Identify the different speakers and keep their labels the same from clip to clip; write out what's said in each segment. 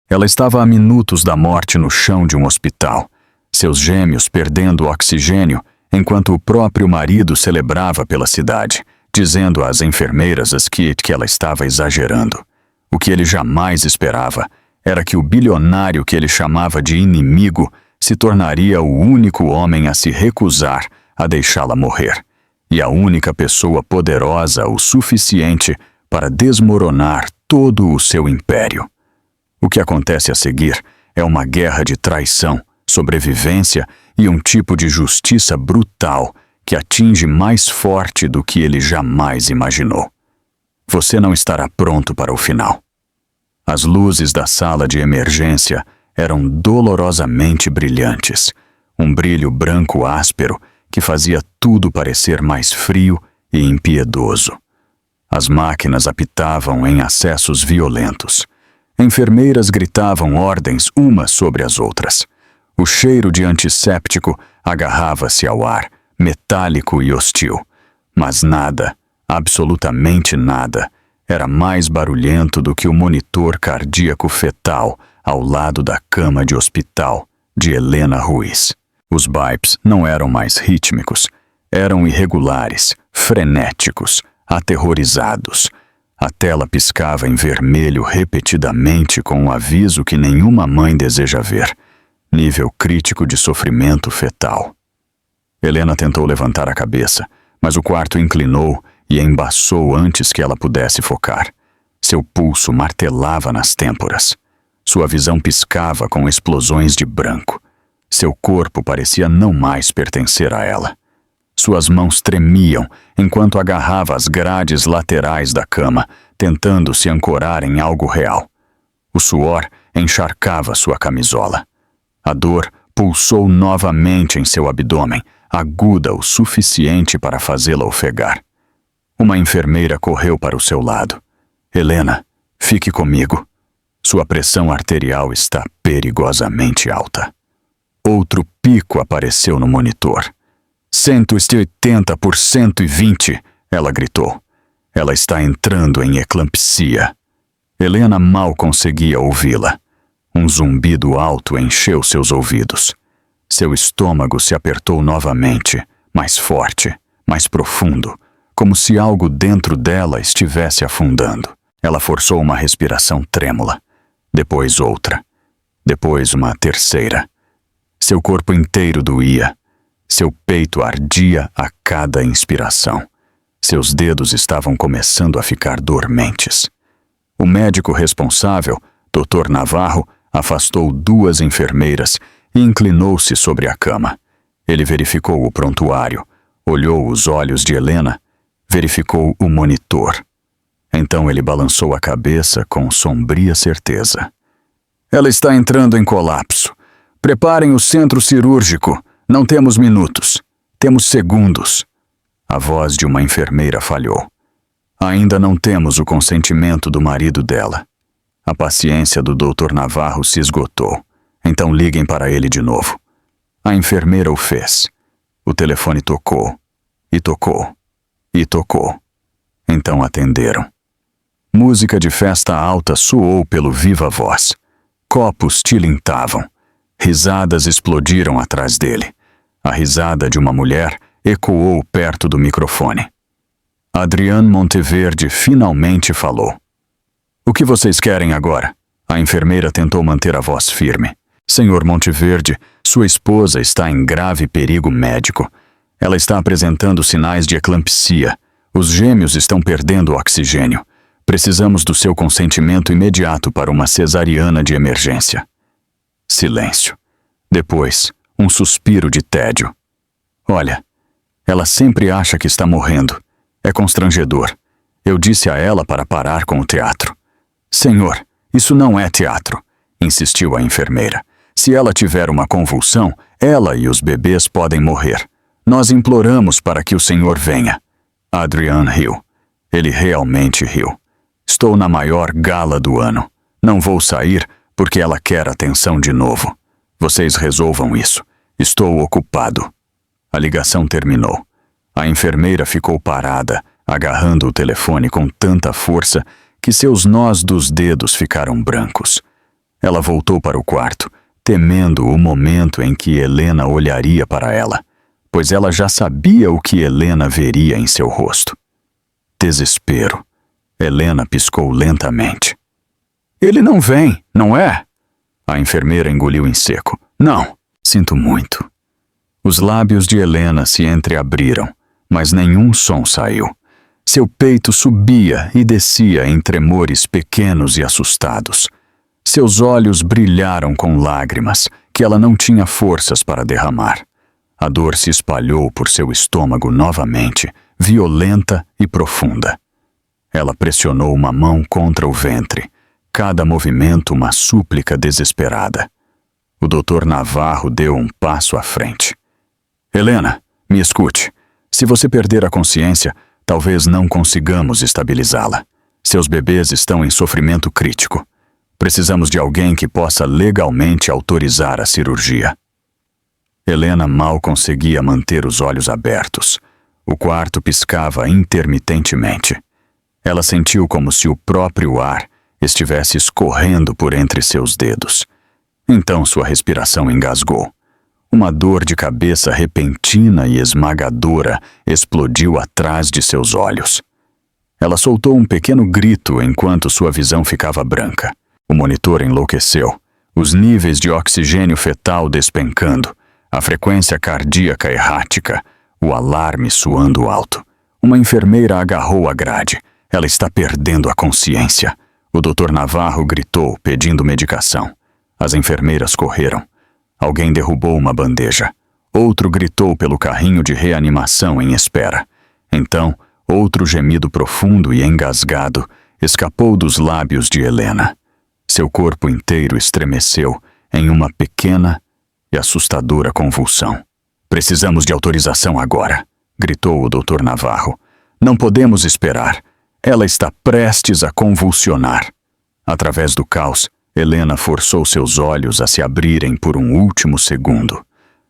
Speaker 1: Ela estava a minutos da morte no chão de um hospital, seus gêmeos perdendo oxigênio, enquanto o próprio marido celebrava pela cidade, dizendo às enfermeiras que ela estava exagerando. O que ele jamais esperava era que o bilionário que ele chamava de inimigo se tornaria o único homem a se recusar a deixá-la morrer, e a única pessoa poderosa o suficiente para desmoronar todo o seu império. O que acontece a seguir é uma guerra de traição, sobrevivência e um tipo de justiça brutal que atinge mais forte do que ele jamais imaginou. Você não estará pronto para o final. As luzes da sala de emergência eram dolorosamente brilhantes, um brilho branco áspero que fazia tudo parecer mais frio e impiedoso. As máquinas apitavam em acessos violentos. Enfermeiras gritavam ordens umas sobre as outras. O cheiro de antisséptico agarrava-se ao ar, metálico e hostil. Mas nada, absolutamente nada, era mais barulhento do que o monitor cardíaco fetal ao lado da cama de hospital de Helena Ruiz. Os bipes não eram mais rítmicos, eram irregulares, frenéticos, aterrorizados. A tela piscava em vermelho repetidamente com um aviso que nenhuma mãe deseja ver. Nível crítico de sofrimento fetal. Helena tentou levantar a cabeça, mas o quarto inclinou e embaçou antes que ela pudesse focar. Seu pulso martelava nas têmporas. Sua visão piscava com explosões de branco. Seu corpo parecia não mais pertencer a ela. Suas mãos tremiam enquanto agarrava as grades laterais da cama, tentando se ancorar em algo real. O suor encharcava sua camisola. A dor pulsou novamente em seu abdômen, aguda o suficiente para fazê-la ofegar. Uma enfermeira correu para o seu lado. Helena, fique comigo. Sua pressão arterial está perigosamente alta. Outro pico apareceu no monitor. 180 por 120, ela gritou. Ela está entrando em eclampsia. Helena mal conseguia ouvi-la. Um zumbido alto encheu seus ouvidos. Seu estômago se apertou novamente, mais forte, mais profundo, como se algo dentro dela estivesse afundando. Ela forçou uma respiração trêmula, depois outra, depois uma terceira. Seu corpo inteiro doía. Seu peito ardia a cada inspiração. Seus dedos estavam começando a ficar dormentes. O médico responsável, Dr. Navarro, afastou 2 enfermeiras e inclinou-se sobre a cama. Ele verificou o prontuário, olhou os olhos de Helena, verificou o monitor. Então ele balançou a cabeça com sombria certeza. Ela está entrando em colapso. Preparem o centro cirúrgico. Não temos minutos. Temos segundos. A voz de uma enfermeira falhou. Ainda não temos o consentimento do marido dela. A paciência do Dr. Navarro se esgotou. Então liguem para ele de novo. A enfermeira o fez. O telefone tocou. E tocou. E tocou. Então atenderam. Música de festa alta soou pelo viva voz. Copos tilintavam. Risadas explodiram atrás dele. A risada de uma mulher ecoou perto do microfone. Adriane Monteverde finalmente falou. O que vocês querem agora? A enfermeira tentou manter a voz firme. Senhor Monteverde, sua esposa está em grave perigo médico. Ela está apresentando sinais de eclampsia. Os gêmeos estão perdendo oxigênio. Precisamos do seu consentimento imediato para uma cesariana de emergência. Silêncio. Depois, um suspiro de tédio. Olha, ela sempre acha que está morrendo. É constrangedor. Eu disse a ela para parar com o teatro. Senhor, isso não é teatro, insistiu a enfermeira. Se ela tiver uma convulsão, ela e os bebês podem morrer. Nós imploramos para que o senhor venha. Adrian riu. Ele realmente riu. Estou na maior gala do ano. Não vou sair porque ela quer atenção de novo. Vocês resolvam isso. Estou ocupado. A ligação terminou. A enfermeira ficou parada, agarrando o telefone com tanta força que seus nós dos dedos ficaram brancos. Ela voltou para o quarto, temendo o momento em que Helena olharia para ela, pois ela já sabia o que Helena veria em seu rosto. Desespero. Helena piscou lentamente. Ele não vem, não é? A enfermeira engoliu em seco. Não, sinto muito. Os lábios de Helena se entreabriram, mas nenhum som saiu. Seu peito subia e descia em tremores pequenos e assustados. Seus olhos brilharam com lágrimas que ela não tinha forças para derramar. A dor se espalhou por seu estômago novamente, violenta e profunda. Ela pressionou uma mão contra o ventre, cada movimento uma súplica desesperada. O Dr. Navarro deu um passo à frente. Helena, me escute. Se você perder a consciência, talvez não consigamos estabilizá-la. Seus bebês estão em sofrimento crítico. Precisamos de alguém que possa legalmente autorizar a cirurgia. Helena mal conseguia manter os olhos abertos. O quarto piscava intermitentemente. Ela sentiu como se o próprio ar estivesse escorrendo por entre seus dedos. Então sua respiração engasgou. Uma dor de cabeça repentina e esmagadora explodiu atrás de seus olhos. Ela soltou um pequeno grito enquanto sua visão ficava branca. O monitor enlouqueceu, os níveis de oxigênio fetal despencando, a frequência cardíaca errática, o alarme soando alto. Uma enfermeira agarrou a grade. Ela está perdendo a consciência. O Dr. Navarro gritou, pedindo medicação. As enfermeiras correram. Alguém derrubou uma bandeja. Outro gritou pelo carrinho de reanimação em espera. Então, outro gemido profundo e engasgado escapou dos lábios de Helena. Seu corpo inteiro estremeceu em uma pequena e assustadora convulsão. Precisamos de autorização agora, gritou o Dr. Navarro. Não podemos esperar. Ela está prestes a convulsionar. Através do caos, Helena forçou seus olhos a se abrirem por um último segundo.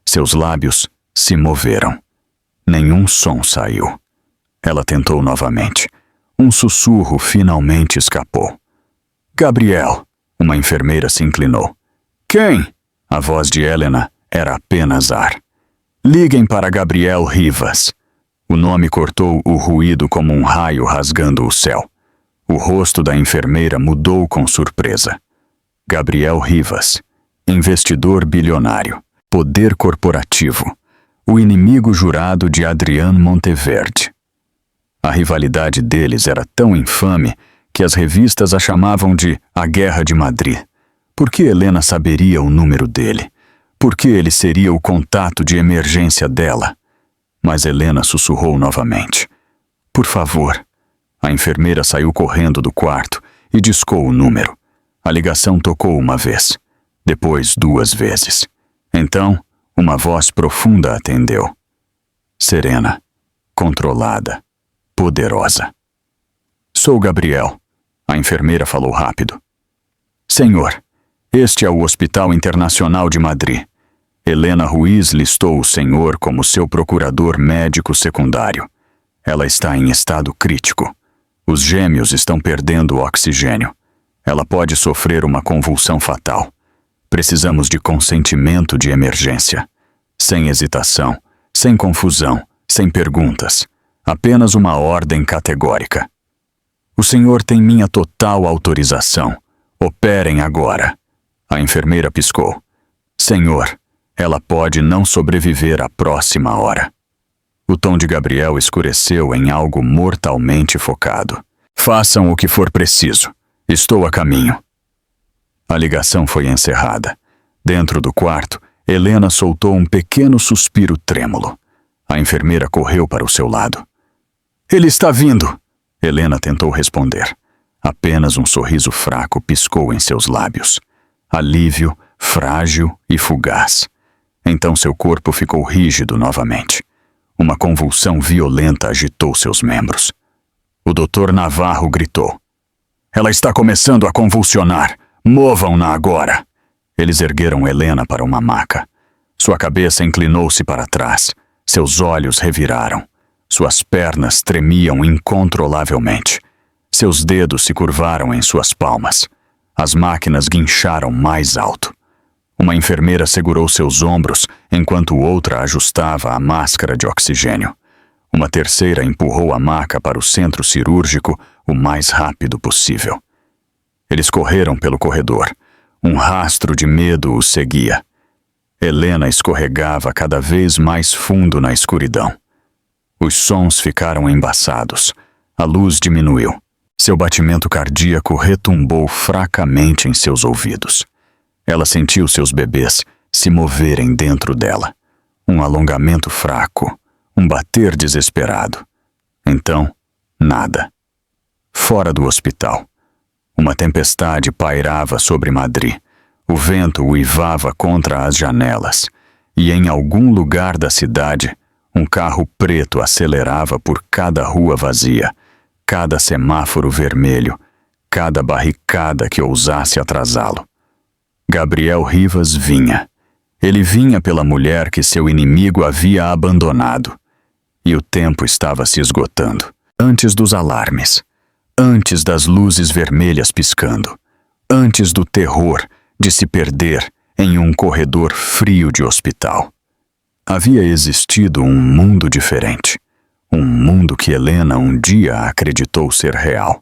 Speaker 1: Seus lábios se moveram. Nenhum som saiu. Ela tentou novamente. Um sussurro finalmente escapou. Gabriel! Uma enfermeira se inclinou. Quem? A voz de Helena era apenas ar. Liguem para Gabriel Rivas. O nome cortou o ruído como um raio rasgando o céu. O rosto da enfermeira mudou com surpresa. Gabriel Rivas, investidor bilionário, poder corporativo, o inimigo jurado de Adrián Monteverde. A rivalidade deles era tão infame que as revistas a chamavam de A Guerra de Madrid. Por que Helena saberia o número dele? Por que ele seria o contato de emergência dela? Mas Helena sussurrou novamente. Por favor. A enfermeira saiu correndo do quarto e discou o número. A ligação tocou uma vez, depois 2 vezes. Então, uma voz profunda atendeu. Serena, controlada, poderosa. Sou Gabriel. A enfermeira falou rápido. Senhor, este é o Hospital Internacional de Madrid. Helena Ruiz listou o senhor como seu procurador médico secundário. Ela está em estado crítico. Os gêmeos estão perdendo oxigênio. Ela pode sofrer uma convulsão fatal. Precisamos de consentimento de emergência. Sem hesitação, sem confusão, sem perguntas. Apenas uma ordem categórica. O senhor tem minha total autorização. Operem agora. A enfermeira piscou. Senhor, ela pode não sobreviver à próxima hora. O tom de Gabriel escureceu em algo mortalmente focado. Façam o que for preciso. Estou a caminho. A ligação foi encerrada. Dentro do quarto, Helena soltou um pequeno suspiro trêmulo. A enfermeira correu para o seu lado. Ele está vindo! Helena tentou responder. Apenas um sorriso fraco piscou em seus lábios. Alívio, frágil e fugaz. Então seu corpo ficou rígido novamente. Uma convulsão violenta agitou seus membros. O Dr. Navarro gritou. Ela está começando a convulsionar. Movam-na agora. Eles ergueram Helena para uma maca. Sua cabeça inclinou-se para trás. Seus olhos reviraram. Suas pernas tremiam incontrolavelmente. Seus dedos se curvaram em suas palmas. As máquinas guincharam mais alto. Uma enfermeira segurou seus ombros enquanto outra ajustava a máscara de oxigênio. Uma terceira empurrou a maca para o centro cirúrgico o mais rápido possível. Eles correram pelo corredor. Um rastro de medo os seguia. Helena escorregava cada vez mais fundo na escuridão. Os sons ficaram embaçados. A luz diminuiu. Seu batimento cardíaco retumbou fracamente em seus ouvidos. Ela sentiu seus bebês se moverem dentro dela. Um alongamento fraco, um bater desesperado. Então, nada. Fora do hospital. Uma tempestade pairava sobre Madrid. O vento uivava contra as janelas. E em algum lugar da cidade, um carro preto acelerava por cada rua vazia, cada semáforo vermelho, cada barricada que ousasse atrasá-lo. Gabriel Rivas vinha. Ele vinha pela mulher que seu inimigo havia abandonado. E o tempo estava se esgotando. Antes dos alarmes. Antes das luzes vermelhas piscando. Antes do terror de se perder em um corredor frio de hospital. Havia existido um mundo diferente. Um mundo que Helena um dia acreditou ser real.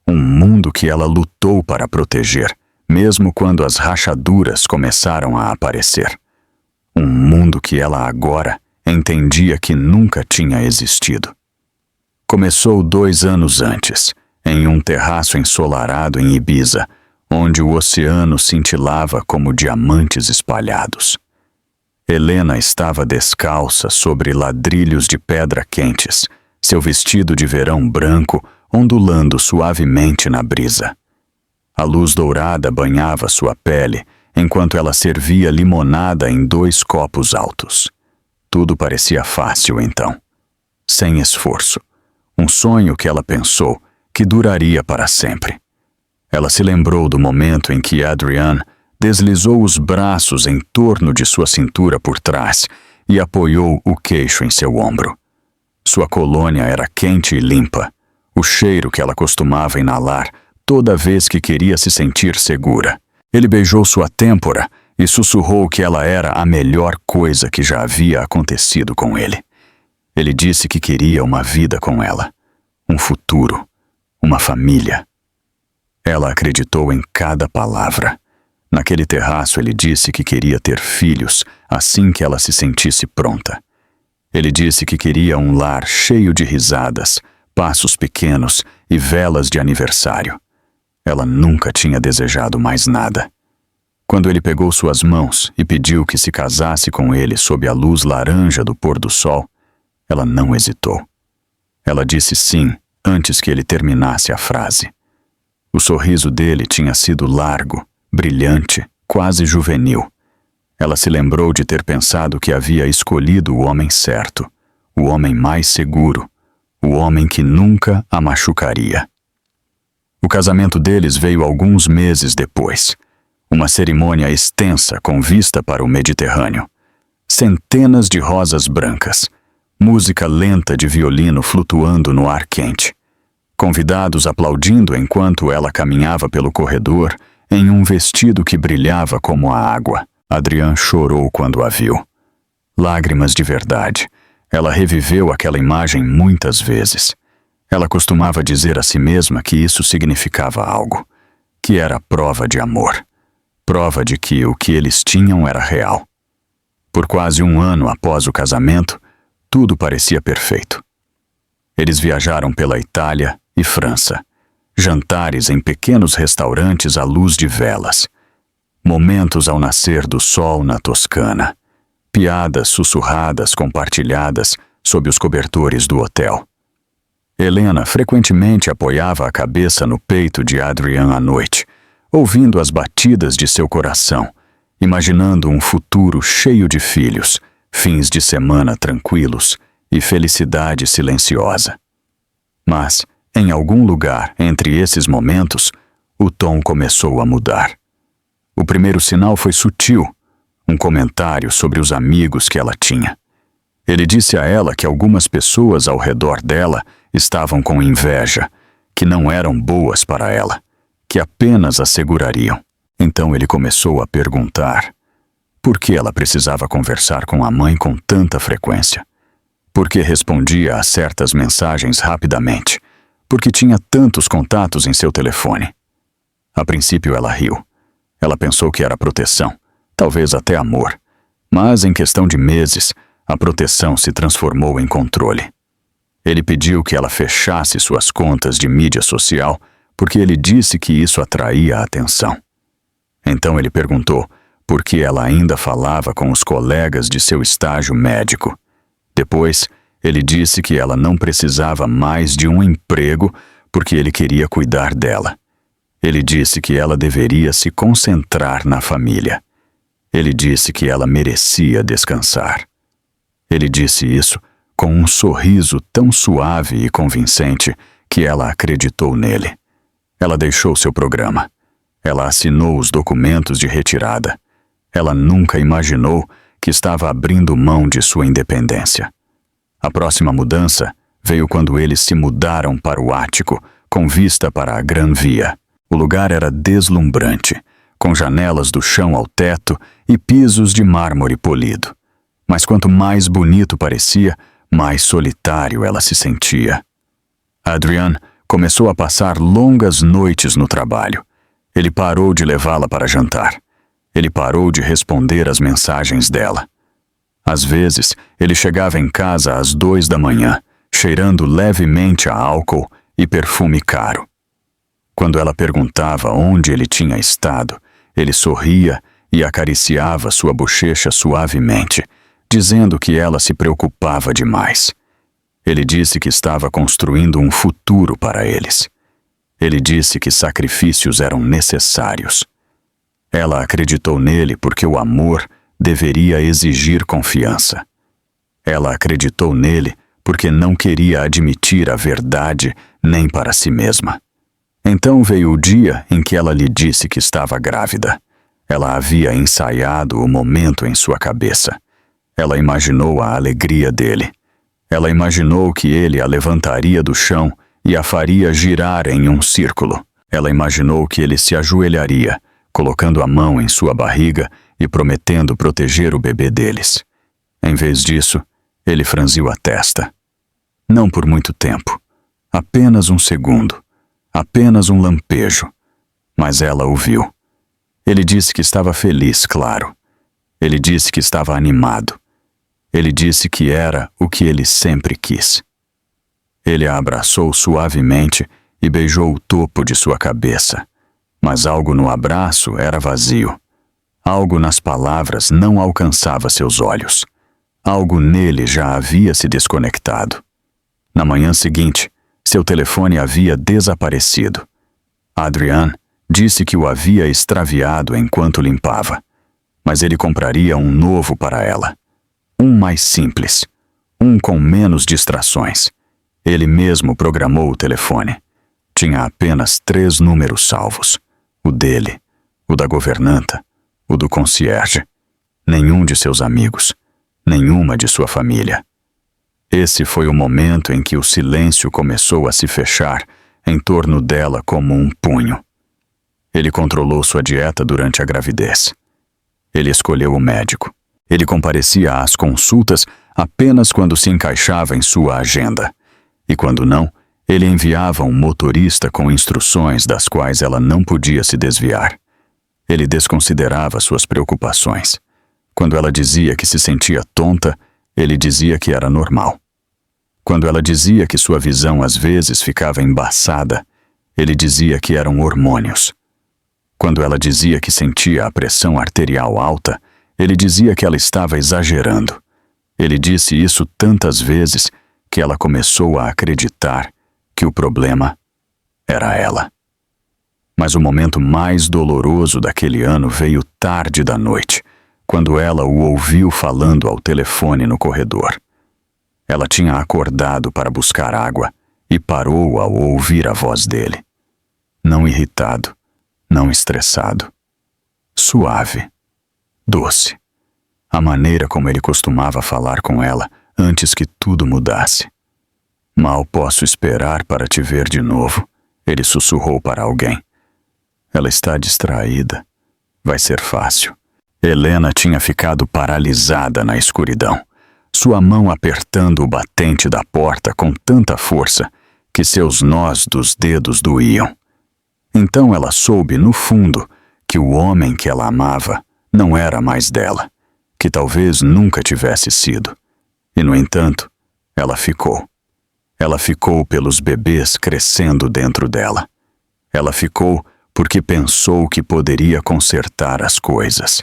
Speaker 1: Um mundo que ela lutou para proteger, mesmo quando as rachaduras começaram a aparecer. Um mundo que ela agora entendia que nunca tinha existido. Começou 2 anos antes, em um terraço ensolarado em Ibiza, onde o oceano cintilava como diamantes espalhados. Helena estava descalça sobre ladrilhos de pedra quentes, seu vestido de verão branco ondulando suavemente na brisa. A luz dourada banhava sua pele, enquanto ela servia limonada em 2 copos altos. Tudo parecia fácil então. Sem esforço. Um sonho que ela pensou que duraria para sempre. Ela se lembrou do momento em que Adrian deslizou os braços em torno de sua cintura por trás e apoiou o queixo em seu ombro. Sua colônia era quente e limpa, o cheiro que ela costumava inalar toda vez que queria se sentir segura. Ele beijou sua têmpora e sussurrou que ela era a melhor coisa que já havia acontecido com ele. Ele disse que queria uma vida com ela, um futuro, uma família. Ela acreditou em cada palavra. Naquele terraço ele disse que queria ter filhos assim que ela se sentisse pronta. Ele disse que queria um lar cheio de risadas, passos pequenos e velas de aniversário. Ela nunca tinha desejado mais nada. Quando ele pegou suas mãos e pediu que se casasse com ele sob a luz laranja do pôr do sol, ela não hesitou. Ela disse sim antes que ele terminasse a frase. O sorriso dele tinha sido largo, brilhante, quase juvenil. Ela se lembrou de ter pensado que havia escolhido o homem certo, o homem mais seguro, o homem que nunca a machucaria. O casamento deles veio alguns meses depois. Uma cerimônia extensa com vista para o Mediterrâneo. Centenas de rosas brancas, música lenta de violino flutuando no ar quente. Convidados aplaudindo enquanto ela caminhava pelo corredor em um vestido que brilhava como a água. Adrian chorou quando a viu. Lágrimas de verdade. Ela reviveu aquela imagem muitas vezes. Ela costumava dizer a si mesma que isso significava algo, que era prova de amor, prova de que o que eles tinham era real. Por quase 1 ano após o casamento, tudo parecia perfeito. Eles viajaram pela Itália e França, jantares em pequenos restaurantes à luz de velas, momentos ao nascer do sol na Toscana, piadas sussurradas compartilhadas sob os cobertores do hotel. Helena frequentemente apoiava a cabeça no peito de Adrian à noite, ouvindo as batidas de seu coração, imaginando um futuro cheio de filhos, fins de semana tranquilos e felicidade silenciosa. Mas, em algum lugar entre esses momentos, o tom começou a mudar. O primeiro sinal foi sutil, um comentário sobre os amigos que ela tinha. Ele disse a ela que algumas pessoas ao redor dela estavam com inveja, que não eram boas para ela, que apenas a segurariam. Então ele começou a perguntar por que ela precisava conversar com a mãe com tanta frequência. Por que respondia a certas mensagens rapidamente? Por que tinha tantos contatos em seu telefone? A princípio ela riu. Ela pensou que era proteção, talvez até amor. Mas em questão de meses, a proteção se transformou em controle. Ele pediu que ela fechasse suas contas de mídia social porque ele disse que isso atraía a atenção. Então ele perguntou por que ela ainda falava com os colegas de seu estágio médico. Depois, ele disse que ela não precisava mais de um emprego porque ele queria cuidar dela. Ele disse que ela deveria se concentrar na família. Ele disse que ela merecia descansar. Ele disse isso com um sorriso tão suave e convincente que ela acreditou nele. Ela deixou seu programa. Ela assinou os documentos de retirada. Ela nunca imaginou que estava abrindo mão de sua independência. A próxima mudança veio quando eles se mudaram para o ático, com vista para a Gran Via. O lugar era deslumbrante, com janelas do chão ao teto e pisos de mármore polido. Mas quanto mais bonito parecia, mais solitário ela se sentia. Adrian começou a passar longas noites no trabalho. Ele parou de levá-la para jantar. Ele parou de responder às mensagens dela. Às vezes, ele chegava em casa às 2 da manhã, cheirando levemente a álcool e perfume caro. Quando ela perguntava onde ele tinha estado, ele sorria e acariciava sua bochecha suavemente, dizendo que ela se preocupava demais. Ele disse que estava construindo um futuro para eles. Ele disse que sacrifícios eram necessários. Ela acreditou nele porque o amor deveria exigir confiança. Ela acreditou nele porque não queria admitir a verdade nem para si mesma. Então veio o dia em que ela lhe disse que estava grávida. Ela havia ensaiado o momento em sua cabeça. Ela imaginou a alegria dele. Ela imaginou que ele a levantaria do chão e a faria girar em um círculo. Ela imaginou que ele se ajoelharia, colocando a mão em sua barriga e prometendo proteger o bebê deles. Em vez disso, ele franziu a testa. Não por muito tempo. Apenas um segundo. Apenas um lampejo. Mas ela o viu. Ele disse que estava feliz, claro. Ele disse que estava animado. Ele disse que era o que ele sempre quis. Ele a abraçou suavemente e beijou o topo de sua cabeça. Mas algo no abraço era vazio. Algo nas palavras não alcançava seus olhos. Algo nele já havia se desconectado. Na manhã seguinte, seu telefone havia desaparecido. Adrian disse que o havia extraviado enquanto limpava. Mas ele compraria um novo para ela. Um mais simples. Um com menos distrações. Ele mesmo programou o telefone. Tinha apenas 3 números salvos. O dele, o da governanta, o do concierge. Nenhum de seus amigos. Nenhuma de sua família. Esse foi o momento em que o silêncio começou a se fechar em torno dela como um punho. Ele controlou sua dieta durante a gravidez. Ele escolheu o médico. Ele comparecia às consultas apenas quando se encaixava em sua agenda. E quando não, ele enviava um motorista com instruções das quais ela não podia se desviar. Ele desconsiderava suas preocupações. Quando ela dizia que se sentia tonta, ele dizia que era normal. Quando ela dizia que sua visão às vezes ficava embaçada, ele dizia que eram hormônios. Quando ela dizia que sentia a pressão arterial alta, ele dizia que ela estava exagerando. Ele disse isso tantas vezes que ela começou a acreditar que o problema era ela. Mas o momento mais doloroso daquele ano veio tarde da noite, quando ela o ouviu falando ao telefone no corredor. Ela tinha acordado para buscar água e parou ao ouvir a voz dele. Não irritado, não estressado. Suave, doce. A maneira como ele costumava falar com ela antes que tudo mudasse. Mal posso esperar para te ver de novo, ele sussurrou para alguém. ela está distraída. Vai ser fácil. Helena tinha ficado paralisada na escuridão, sua mão apertando o batente da porta com tanta força que seus nós dos dedos doíam. Então ela soube, no fundo, que o homem que ela amava não era mais dela, que talvez nunca tivesse sido. E, no entanto, ela ficou. Ela ficou pelos bebês crescendo dentro dela. Ela ficou porque pensou que poderia consertar as coisas.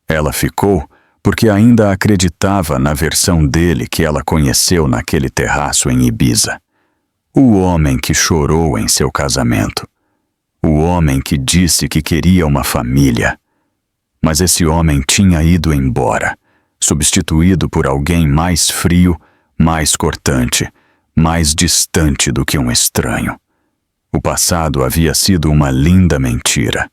Speaker 1: Ela ficou porque ainda acreditava na versão dele que ela conheceu naquele terraço em Ibiza. O homem que chorou em seu casamento. O homem que disse que queria uma família. Mas esse homem tinha ido embora, substituído por alguém mais frio, mais cortante, mais distante do que um estranho. O passado havia sido uma linda mentira.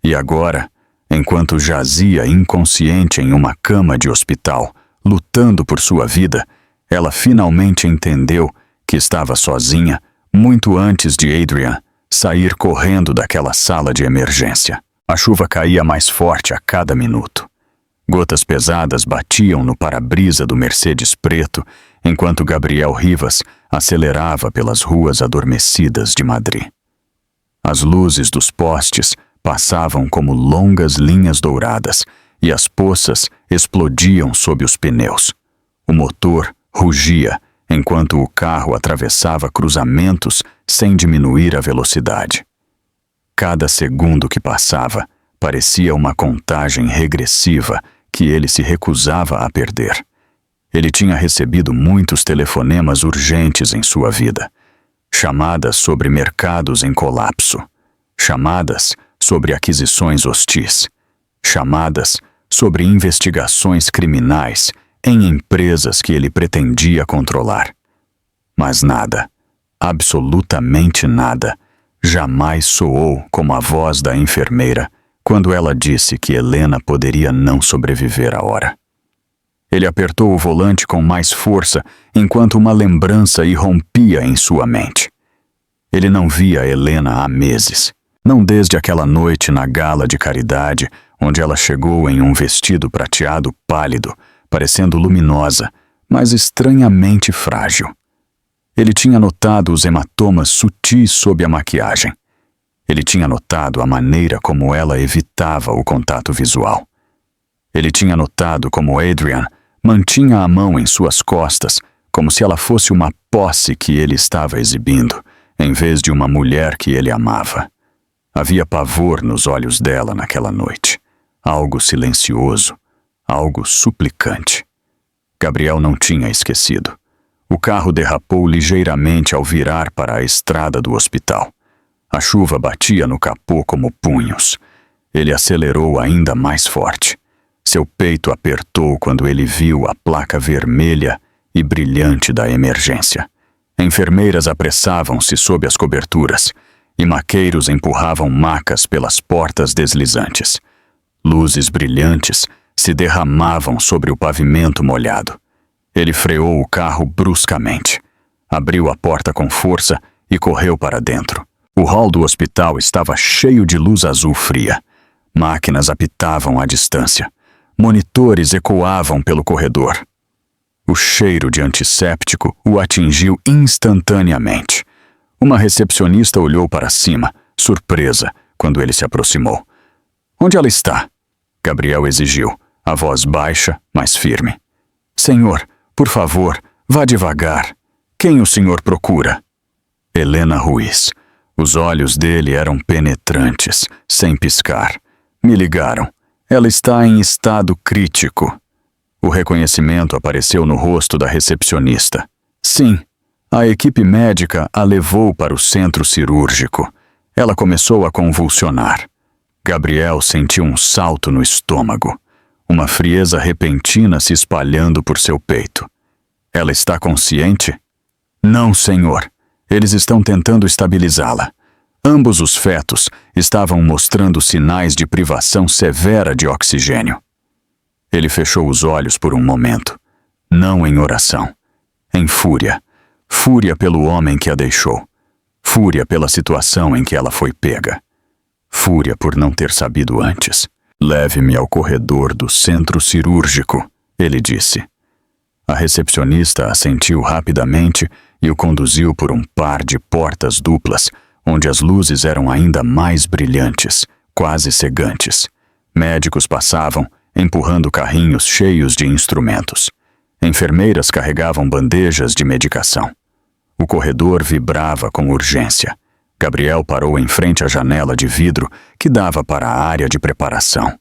Speaker 1: E agora, enquanto jazia inconsciente em uma cama de hospital, lutando por sua vida, ela finalmente entendeu que estava sozinha muito antes de Adrian sair correndo daquela sala de emergência. A chuva caía mais forte a cada minuto. Gotas pesadas batiam no para-brisa do Mercedes preto, enquanto Gabriel Rivas acelerava pelas ruas adormecidas de Madrid. As luzes dos postes passavam como longas linhas douradas e as poças explodiam sob os pneus. O motor rugia enquanto o carro atravessava cruzamentos sem diminuir a velocidade. Cada segundo que passava parecia uma contagem regressiva que ele se recusava a perder. Ele tinha recebido muitos telefonemas urgentes em sua vida. Chamadas sobre mercados em colapso. Chamadas sobre aquisições hostis. Chamadas sobre investigações criminais em empresas que ele pretendia controlar. Mas nada, absolutamente nada, jamais soou como a voz da enfermeira quando ela disse que Helena poderia não sobreviver à hora. Ele apertou o volante com mais força enquanto uma lembrança irrompia em sua mente. Ele não via Helena há meses, não desde aquela noite na gala de caridade, onde ela chegou em um vestido prateado pálido, parecendo luminosa, mas estranhamente frágil. Ele tinha notado os hematomas sutis sob a maquiagem. Ele tinha notado a maneira como ela evitava o contato visual. Ele tinha notado como Adrian mantinha a mão em suas costas, como se ela fosse uma posse que ele estava exibindo, em vez de uma mulher que ele amava. Havia pavor nos olhos dela naquela noite, algo silencioso, algo suplicante. Gabriel não tinha esquecido. O carro derrapou ligeiramente ao virar para a estrada do hospital. A chuva batia no capô como punhos. Ele acelerou ainda mais forte. Seu peito apertou quando ele viu a placa vermelha e brilhante da emergência. Enfermeiras apressavam-se sob as coberturas e maqueiros empurravam macas pelas portas deslizantes. Luzes brilhantes se derramavam sobre o pavimento molhado. Ele freou o carro bruscamente, abriu a porta com força e correu para dentro. O hall do hospital estava cheio de luz azul fria. Máquinas apitavam à distância. Monitores ecoavam pelo corredor. O cheiro de antisséptico o atingiu instantaneamente. Uma recepcionista olhou para cima, surpresa, quando ele se aproximou. "Onde ela está?" Gabriel exigiu, a voz baixa, mas firme. "Senhor, por favor, vá devagar. Quem o senhor procura?" Helena Ruiz. Os olhos dele eram penetrantes, sem piscar. "Me ligaram. Ela está em estado crítico." O reconhecimento apareceu no rosto da recepcionista. "Sim, a equipe médica a levou para o centro cirúrgico. Ela começou a convulsionar." Gabriel sentiu um salto no estômago, uma frieza repentina se espalhando por seu peito. "Ela está consciente?" "Não, senhor. Eles estão tentando estabilizá-la. Ambos os fetos estavam mostrando sinais de privação severa de oxigênio." Ele fechou os olhos por um momento, não em oração, em fúria. Fúria pelo homem que a deixou. Fúria pela situação em que ela foi pega. Fúria por não ter sabido antes. Leve-me ao corredor do centro cirúrgico, ele disse. A recepcionista assentiu rapidamente e o conduziu por um par de portas duplas, onde as luzes eram ainda mais brilhantes, quase cegantes. Médicos passavam, empurrando carrinhos cheios de instrumentos. Enfermeiras carregavam bandejas de medicação. O corredor vibrava com urgência. Gabriel parou em frente à janela de vidro que dava para a área de preparação.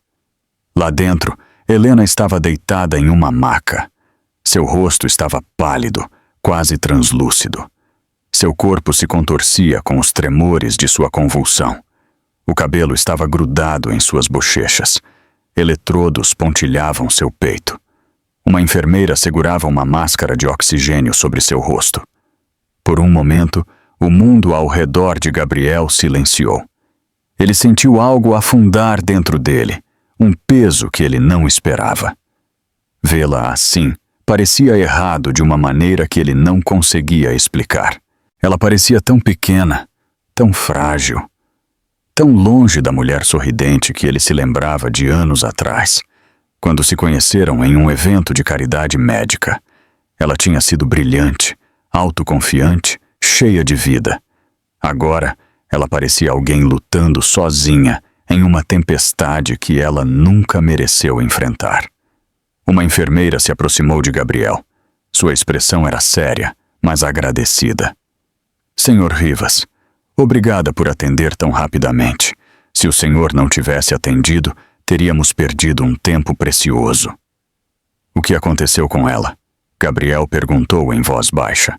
Speaker 1: Lá dentro, Helena estava deitada em uma maca. Seu rosto estava pálido, quase translúcido. Seu corpo se contorcia com os tremores de sua convulsão. O cabelo estava grudado em suas bochechas. Eletrodos pontilhavam seu peito. Uma enfermeira segurava uma máscara de oxigênio sobre seu rosto. Por um momento, o mundo ao redor de Gabriel silenciou. Ele sentiu algo afundar dentro dele, um peso que ele não esperava. Vê-la assim parecia errado de uma maneira que ele não conseguia explicar. Ela parecia tão pequena, tão frágil, tão longe da mulher sorridente que ele se lembrava de anos atrás, quando se conheceram em um evento de caridade médica. Ela tinha sido brilhante, autoconfiante, cheia de vida. Agora, ela parecia alguém lutando sozinha em uma tempestade que ela nunca mereceu enfrentar. Uma enfermeira se aproximou de Gabriel. Sua expressão era séria, mas agradecida. Senhor Rivas, obrigada por atender tão rapidamente. Se o senhor não tivesse atendido, teríamos perdido um tempo precioso. O que aconteceu com ela? Gabriel perguntou em voz baixa.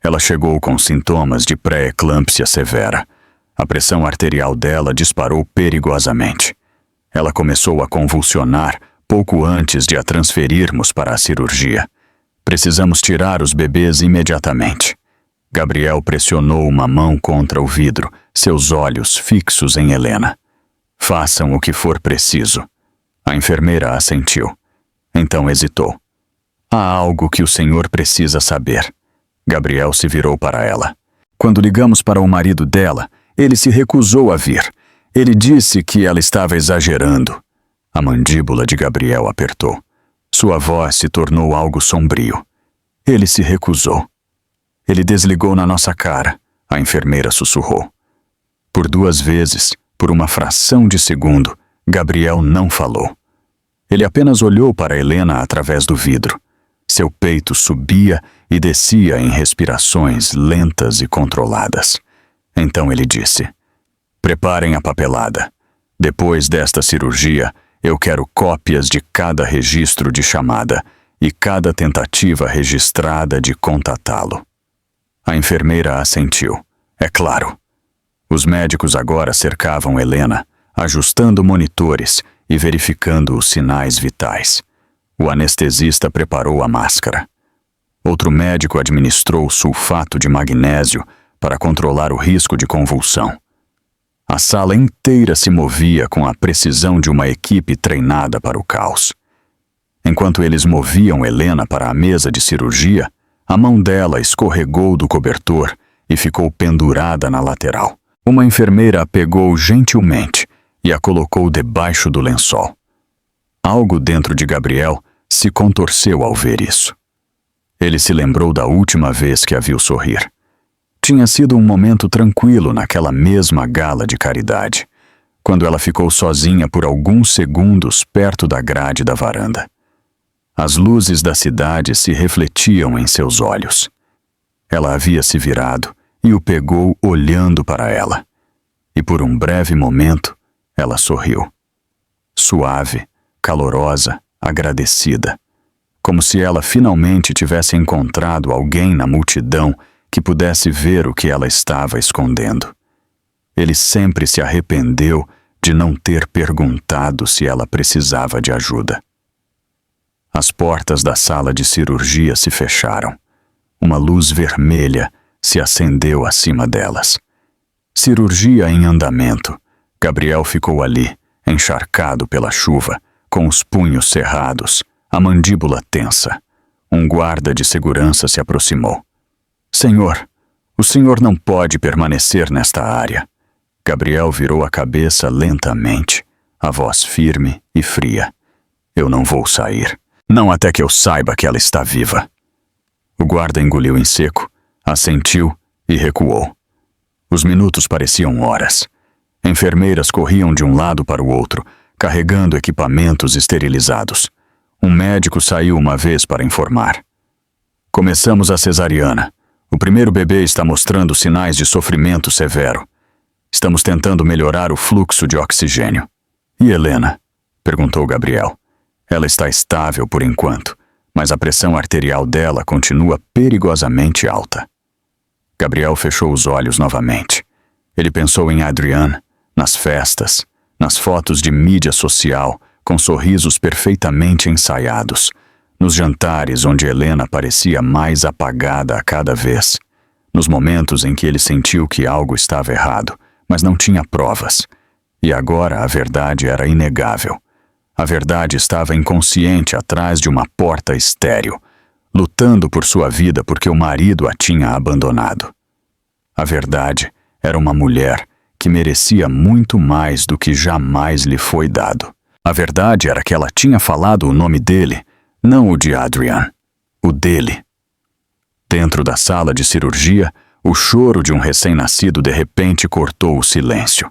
Speaker 1: Ela chegou com sintomas de pré-eclâmpsia severa. A pressão arterial dela disparou perigosamente. Ela começou a convulsionar pouco antes de a transferirmos para a cirurgia. Precisamos tirar os bebês imediatamente. Gabriel pressionou uma mão contra o vidro, seus olhos fixos em Helena. Façam o que for preciso. A enfermeira assentiu. Então hesitou. Há algo que o senhor precisa saber. Gabriel se virou para ela. Quando ligamos para o marido dela, ele se recusou a vir. Ele disse que ela estava exagerando. A mandíbula de Gabriel apertou. Sua voz se tornou algo sombrio. Ele se recusou. Ele desligou na nossa cara, a enfermeira sussurrou. Por 2 vezes, por uma fração de segundo, Gabriel não falou. Ele apenas olhou para Helena através do vidro. Seu peito subia e descia em respirações lentas e controladas. Então ele disse: preparem a papelada. Depois desta cirurgia, eu quero cópias de cada registro de chamada e cada tentativa registrada de contatá-lo. A enfermeira assentiu. É claro. Os médicos agora cercavam Helena, ajustando monitores e verificando os sinais vitais. O anestesista preparou a máscara. Outro médico administrou sulfato de magnésio para controlar o risco de convulsão. A sala inteira se movia com a precisão de uma equipe treinada para o caos. Enquanto eles moviam Helena para a mesa de cirurgia, a mão dela escorregou do cobertor e ficou pendurada na lateral. Uma enfermeira a pegou gentilmente e a colocou debaixo do lençol. Algo dentro de Gabriel se contorceu ao ver isso. Ele se lembrou da última vez que a viu sorrir. Tinha sido um momento tranquilo naquela mesma gala de caridade, quando ela ficou sozinha por alguns segundos perto da grade da varanda. As luzes da cidade se refletiam em seus olhos. Ela havia se virado e o pegou olhando para ela. E por um breve momento, ela sorriu. Suave, calorosa, agradecida. Como se ela finalmente tivesse encontrado alguém na multidão que pudesse ver o que ela estava escondendo. Ele sempre se arrependeu de não ter perguntado se ela precisava de ajuda. As portas da sala de cirurgia se fecharam. Uma luz vermelha se acendeu acima delas. Cirurgia em andamento. Gabriel ficou ali, encharcado pela chuva, com os punhos cerrados, a mandíbula tensa. Um guarda de segurança se aproximou. Senhor, o senhor não pode permanecer nesta área. Gabriel virou a cabeça lentamente, a voz firme e fria. Eu não vou sair. Não até que eu saiba que ela está viva. O guarda engoliu em seco, assentiu e recuou. Os minutos pareciam horas. Enfermeiras corriam de um lado para o outro, carregando equipamentos esterilizados. Um médico saiu uma vez para informar. Começamos a cesariana. O primeiro bebê está mostrando sinais de sofrimento severo. Estamos tentando melhorar o fluxo de oxigênio. E Helena? Perguntou Gabriel. Ela está estável por enquanto, mas a pressão arterial dela continua perigosamente alta. Gabriel fechou os olhos novamente. Ele pensou em Adrienne, nas festas, nas fotos de mídia social, com sorrisos perfeitamente ensaiados, nos jantares onde Helena parecia mais apagada a cada vez, nos momentos em que ele sentiu que algo estava errado, mas não tinha provas. E agora a verdade era inegável. A verdade estava inconsciente atrás de uma porta estéril, lutando por sua vida porque o marido a tinha abandonado. A verdade era uma mulher que merecia muito mais do que jamais lhe foi dado. A verdade era que ela tinha falado o nome dele, não o de Adrienne, o dele. Dentro da sala de cirurgia, o choro de um recém-nascido de repente cortou o silêncio.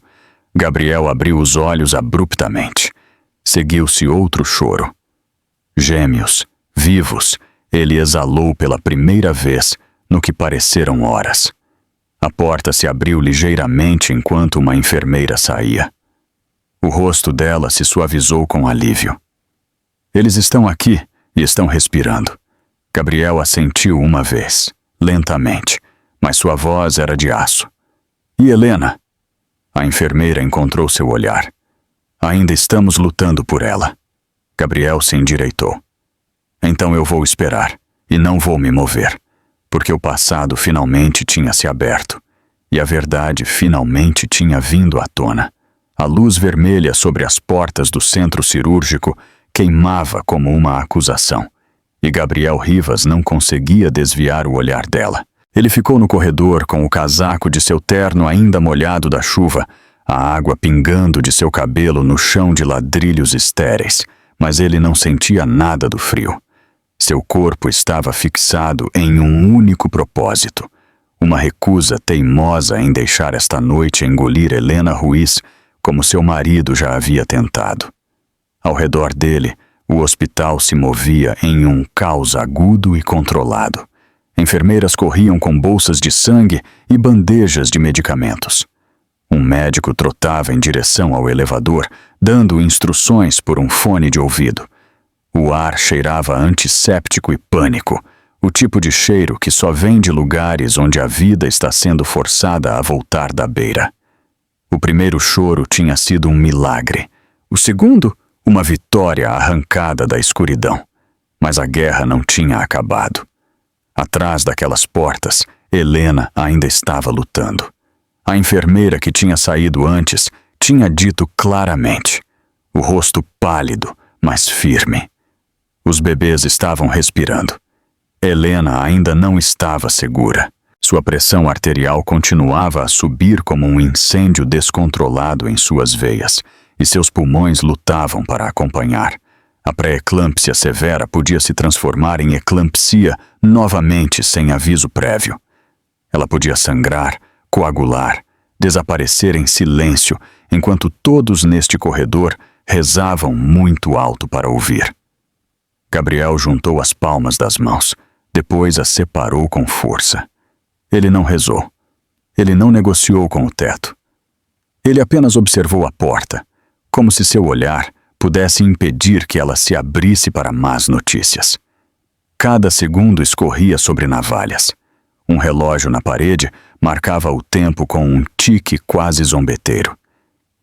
Speaker 1: Gabriel abriu os olhos abruptamente. Seguiu-se outro choro. Gêmeos, vivos, ele exalou pela primeira vez no que pareceram horas. A porta se abriu ligeiramente enquanto uma enfermeira saía. O rosto dela se suavizou com alívio. Eles estão aqui e estão respirando. Gabriel assentiu uma vez, lentamente, mas sua voz era de aço. E Helena? A enfermeira encontrou seu olhar. Ainda estamos lutando por ela. Gabriel se endireitou. Então eu vou esperar, e não vou me mover, porque o passado finalmente tinha se aberto, e a verdade finalmente tinha vindo à tona. A luz vermelha sobre as portas do centro cirúrgico queimava como uma acusação, e Gabriel Rivas não conseguia desviar o olhar dela. Ele ficou no corredor com o casaco de seu terno ainda molhado da chuva, a água pingando de seu cabelo no chão de ladrilhos estéreis, mas ele não sentia nada do frio. Seu corpo estava fixado em um único propósito, uma recusa teimosa em deixar esta noite engolir Helena Ruiz como seu marido já havia tentado. Ao redor dele, o hospital se movia em um caos agudo e controlado. Enfermeiras corriam com bolsas de sangue e bandejas de medicamentos. Um médico trotava em direção ao elevador, dando instruções por um fone de ouvido. O ar cheirava antisséptico e pânico, o tipo de cheiro que só vem de lugares onde a vida está sendo forçada a voltar da beira. O primeiro choro tinha sido um milagre. O segundo, uma vitória arrancada da escuridão. Mas a guerra não tinha acabado. Atrás daquelas portas, Helena ainda estava lutando. A enfermeira que tinha saído antes tinha dito claramente, o rosto pálido, mas firme. Os bebês estavam respirando. Helena ainda não estava segura. Sua pressão arterial continuava a subir como um incêndio descontrolado em suas veias, e seus pulmões lutavam para acompanhar. A pré-eclâmpsia severa podia se transformar em eclampsia novamente sem aviso prévio. Ela podia sangrar, coagular, desaparecer em silêncio, enquanto todos neste corredor rezavam muito alto para ouvir. Gabriel juntou as palmas das mãos, depois as separou com força. Ele não rezou. Ele não negociou com o teto. Ele apenas observou a porta, como se seu olhar pudesse impedir que ela se abrisse para más notícias. Cada segundo escorria sobre navalhas. Um relógio na parede marcava o tempo com um tique quase zombeteiro.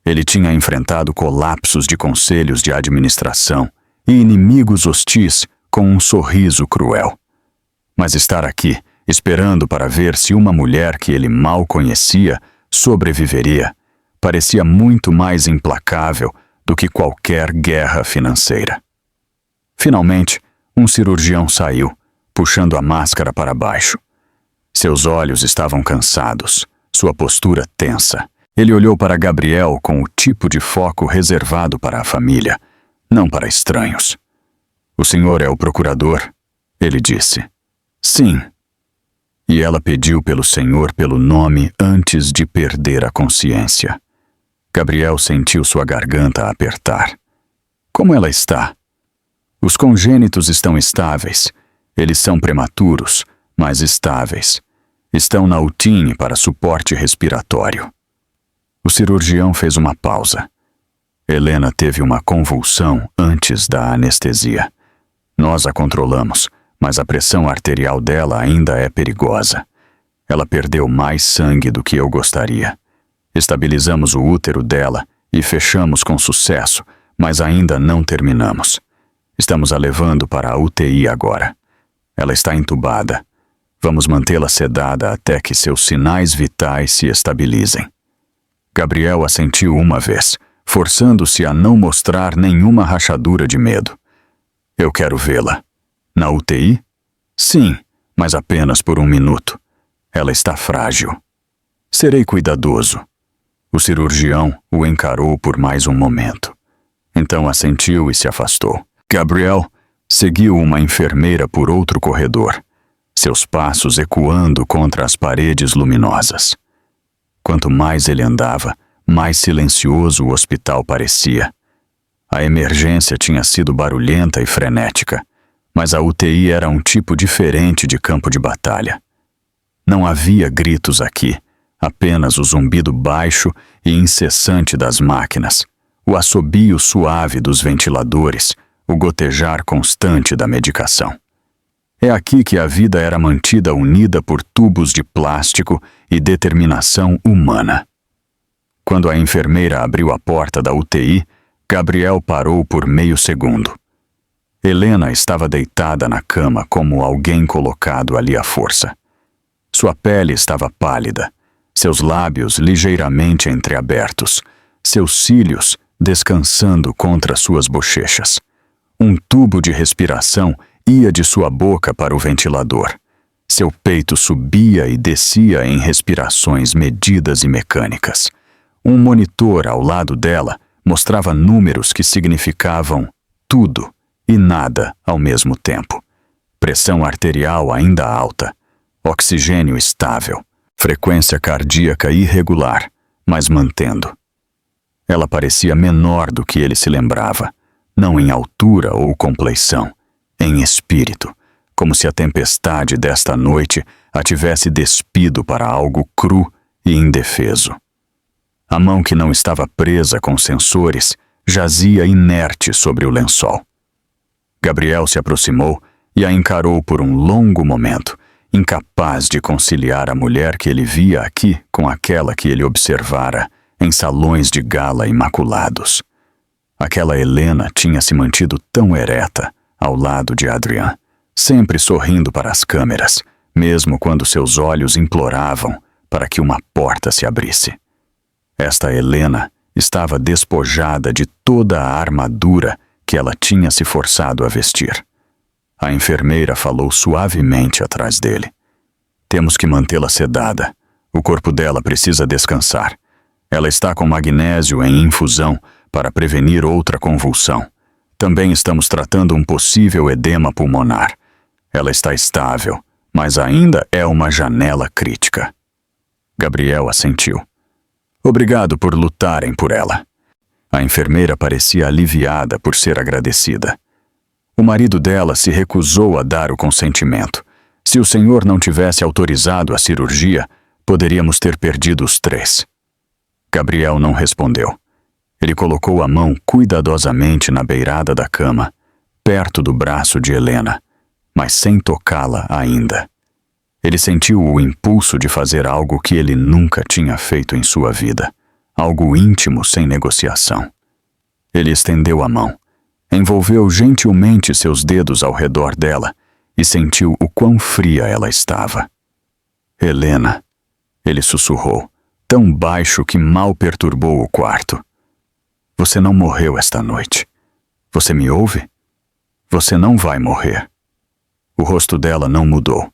Speaker 1: Ele tinha enfrentado colapsos de conselhos de administração e inimigos hostis com um sorriso cruel. Mas estar aqui, esperando para ver se uma mulher que ele mal conhecia sobreviveria, parecia muito mais implacável do que qualquer guerra financeira. Finalmente, um cirurgião saiu, puxando a máscara para baixo. Seus olhos estavam cansados, sua postura tensa. Ele olhou para Gabriel com o tipo de foco reservado para a família, não para estranhos. O senhor é o procurador? Ele disse. Sim. E ela pediu pelo senhor pelo nome antes de perder a consciência. Gabriel sentiu sua garganta apertar. Como ela está? Os congênitos estão estáveis. Eles são prematuros, mas estáveis. Estão na UTI para suporte respiratório. O cirurgião fez uma pausa. Helena teve uma convulsão antes da anestesia. Nós a controlamos, mas a pressão arterial dela ainda é perigosa. Ela perdeu mais sangue do que eu gostaria. Estabilizamos o útero dela e fechamos com sucesso, mas ainda não terminamos. Estamos a levando para a UTI agora. Ela está entubada. Vamos mantê-la sedada até que seus sinais vitais se estabilizem. Gabriel assentiu uma vez, forçando-se a não mostrar nenhuma rachadura de medo. Eu quero vê-la. Na UTI? Sim, mas apenas por 1 minuto. Ela está frágil. Serei cuidadoso. O cirurgião o encarou por mais um momento. Então assentiu e se afastou. Gabriel seguiu uma enfermeira por outro corredor, seus passos ecoando contra as paredes luminosas. Quanto mais ele andava, mais silencioso o hospital parecia. A emergência tinha sido barulhenta e frenética, mas a UTI era um tipo diferente de campo de batalha. Não havia gritos aqui, apenas o zumbido baixo e incessante das máquinas, o assobio suave dos ventiladores, o gotejar constante da medicação. É aqui que a vida era mantida unida por tubos de plástico e determinação humana. Quando a enfermeira abriu a porta da UTI, Gabriel parou por meio segundo. Helena estava deitada na cama como alguém colocado ali à força. Sua pele estava pálida, seus lábios ligeiramente entreabertos, seus cílios descansando contra suas bochechas. Um tubo de respiração ia de sua boca para o ventilador. Seu peito subia e descia em respirações medidas e mecânicas. Um monitor ao lado dela mostrava números que significavam tudo e nada ao mesmo tempo. Pressão arterial ainda alta, oxigênio estável, frequência cardíaca irregular, mas mantendo. Ela parecia menor do que ele se lembrava, não em altura ou compleição, em espírito, como se a tempestade desta noite a tivesse despido para algo cru e indefeso. A mão que não estava presa com sensores jazia inerte sobre o lençol. Gabriel se aproximou e a encarou por um longo momento, incapaz de conciliar a mulher que ele via aqui com aquela que ele observara em salões de gala imaculados. Aquela Helena tinha se mantido tão ereta ao lado de Adrian, sempre sorrindo para as câmeras, mesmo quando seus olhos imploravam para que uma porta se abrisse. Esta Helena estava despojada de toda a armadura que ela tinha se forçado a vestir. A enfermeira falou suavemente atrás dele. Temos que mantê-la sedada. O corpo dela precisa descansar. Ela está com magnésio em infusão para prevenir outra convulsão. Também estamos tratando um possível edema pulmonar. Ela está estável, mas ainda é uma janela crítica. Gabriel assentiu. Obrigado por lutarem por ela. A enfermeira parecia aliviada por ser agradecida. O marido dela se recusou a dar o consentimento. Se o senhor não tivesse autorizado a cirurgia, poderíamos ter perdido os 3. Gabriel não respondeu. Ele colocou a mão cuidadosamente na beirada da cama, perto do braço de Helena, mas sem tocá-la ainda. Ele sentiu o impulso de fazer algo que ele nunca tinha feito em sua vida, algo íntimo sem negociação. Ele estendeu a mão, envolveu gentilmente seus dedos ao redor dela e sentiu o quão fria ela estava. Helena, ele sussurrou, tão baixo que mal perturbou o quarto. Você não morreu esta noite. Você me ouve? Você não vai morrer. O rosto dela não mudou.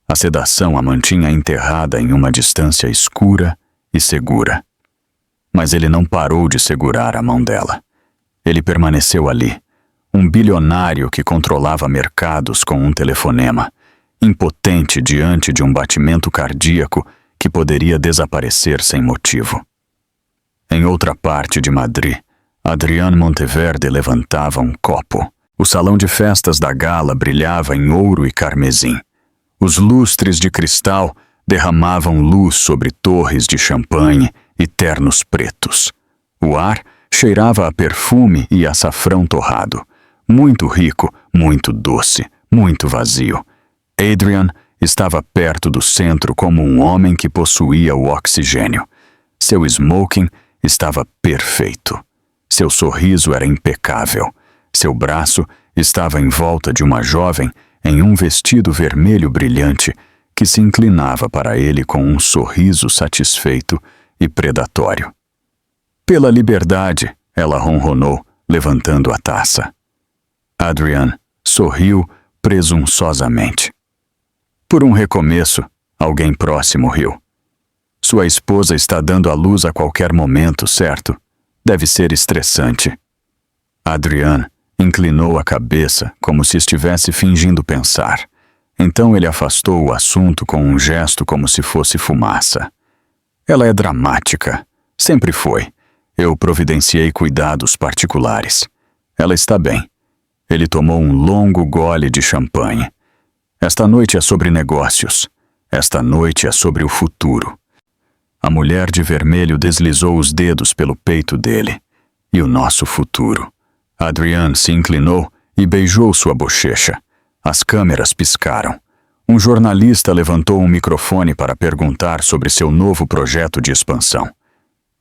Speaker 1: A sedação a mantinha enterrada em uma distância escura e segura. mas ele não parou de segurar a mão dela. Ele permaneceu ali, um bilionário que controlava mercados com um telefonema, impotente diante de um batimento cardíaco que poderia desaparecer sem motivo. Em outra parte de Madrid, Adrián Monteverde levantava um copo. O salão de festas da gala brilhava em ouro e carmesim. Os lustres de cristal derramavam luz sobre torres de champanhe e ternos pretos. O ar cheirava a perfume e açafrão torrado. Muito rico, muito doce, muito vazio. Adrián estava perto do centro como um homem que possuía o oxigênio. Seu smoking estava perfeito. Seu sorriso era impecável. Seu braço estava em volta de uma jovem em um vestido vermelho brilhante que se inclinava para ele com um sorriso satisfeito e predatório. Pela liberdade, ela ronronou, levantando a taça. Adrián sorriu presunçosamente. Por um recomeço, alguém próximo riu. Sua esposa está dando à luz a qualquer momento, certo? Deve ser estressante. Adrián inclinou a cabeça como se estivesse fingindo pensar. Então ele afastou o assunto com um gesto como se fosse fumaça. Ela é dramática. Sempre foi. Eu providenciei cuidados particulares. Ela está bem. Ele tomou um longo gole de champanhe. Esta noite é sobre negócios. Esta noite é sobre o futuro. A mulher de vermelho deslizou os dedos pelo peito dele. E o nosso futuro. Adrián se inclinou e beijou sua bochecha. As câmeras piscaram. Um jornalista levantou um microfone para perguntar sobre seu novo projeto de expansão.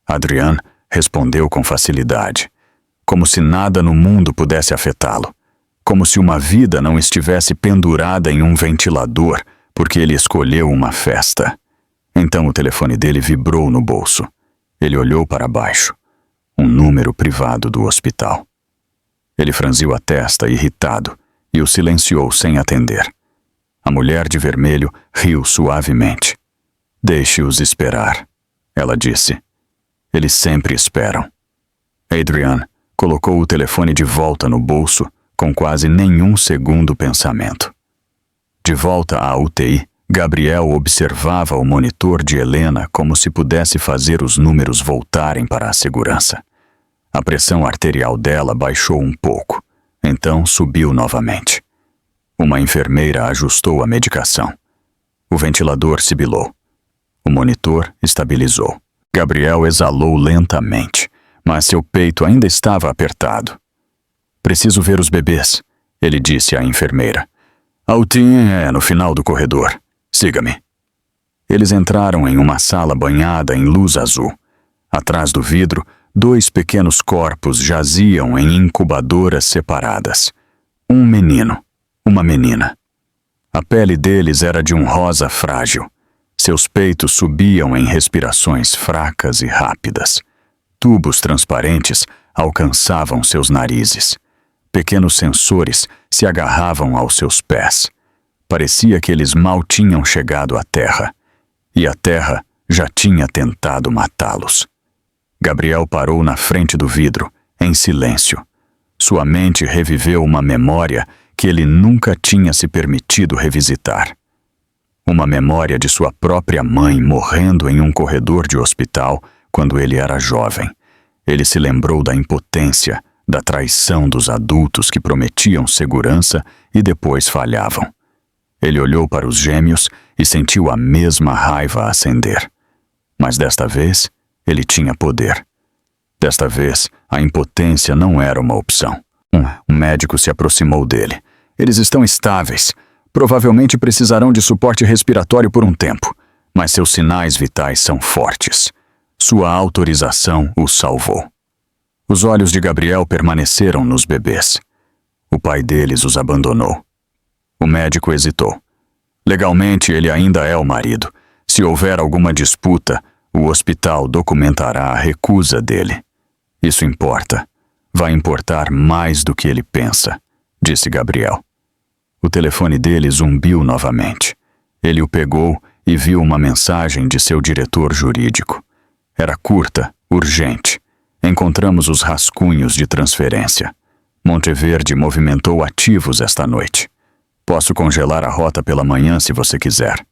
Speaker 1: Adrián respondeu com facilidade, como se nada no mundo pudesse afetá-lo, como se uma vida não estivesse pendurada em um ventilador porque ele escolheu uma festa. Então o telefone dele vibrou no bolso. Ele olhou para baixo. Um número privado do hospital. Ele franziu a testa, irritado, e o silenciou sem atender. A mulher de vermelho riu suavemente. Deixe-os esperar, ela disse. Eles sempre esperam. Adrián colocou o telefone de volta no bolso com quase nenhum segundo pensamento. De volta à UTI, Gabriel observava o monitor de Helena como se pudesse fazer os números voltarem para a segurança. A pressão arterial dela baixou um pouco, então subiu novamente. Uma enfermeira ajustou a medicação. O ventilador sibilou. O monitor estabilizou. Gabriel exalou lentamente, mas seu peito ainda estava apertado. Preciso ver os bebês, ele disse à enfermeira. A UTI é no final do corredor. Siga-me. Eles entraram em uma sala banhada em luz azul. Atrás do vidro, 2 pequenos corpos jaziam em incubadoras separadas. Um menino, uma menina. A pele deles era de um rosa frágil. Seus peitos subiam em respirações fracas e rápidas. Tubos transparentes alcançavam seus narizes. Pequenos sensores se agarravam aos seus pés. Parecia que eles mal tinham chegado à terra. E a terra já tinha tentado matá-los. Gabriel parou na frente do vidro, em silêncio. Sua mente reviveu uma memória que ele nunca tinha se permitido revisitar. Uma memória de sua própria mãe morrendo em um corredor de hospital quando ele era jovem. Ele se lembrou da impotência, da traição dos adultos que prometiam segurança e depois falhavam. Ele olhou para os gêmeos e sentiu a mesma raiva acender. Mas desta vez, ele tinha poder. Desta vez, a impotência não era uma opção. Um médico se aproximou dele. Eles estão estáveis. Provavelmente precisarão de suporte respiratório por um tempo, mas seus sinais vitais são fortes. Sua autorização o salvou. Os olhos de Gabriel permaneceram nos bebês. O pai deles os abandonou. O médico hesitou. Legalmente, ele ainda é o marido. Se houver alguma disputa, o hospital documentará a recusa dele. Isso importa. Vai importar mais do que ele pensa, disse Gabriel. O telefone dele zumbiu novamente. Ele o pegou e viu uma mensagem de seu diretor jurídico. Era curta, urgente. Encontramos os rascunhos de transferência. Monteverde movimentou ativos esta noite. Posso congelar a rota pela manhã se você quiser.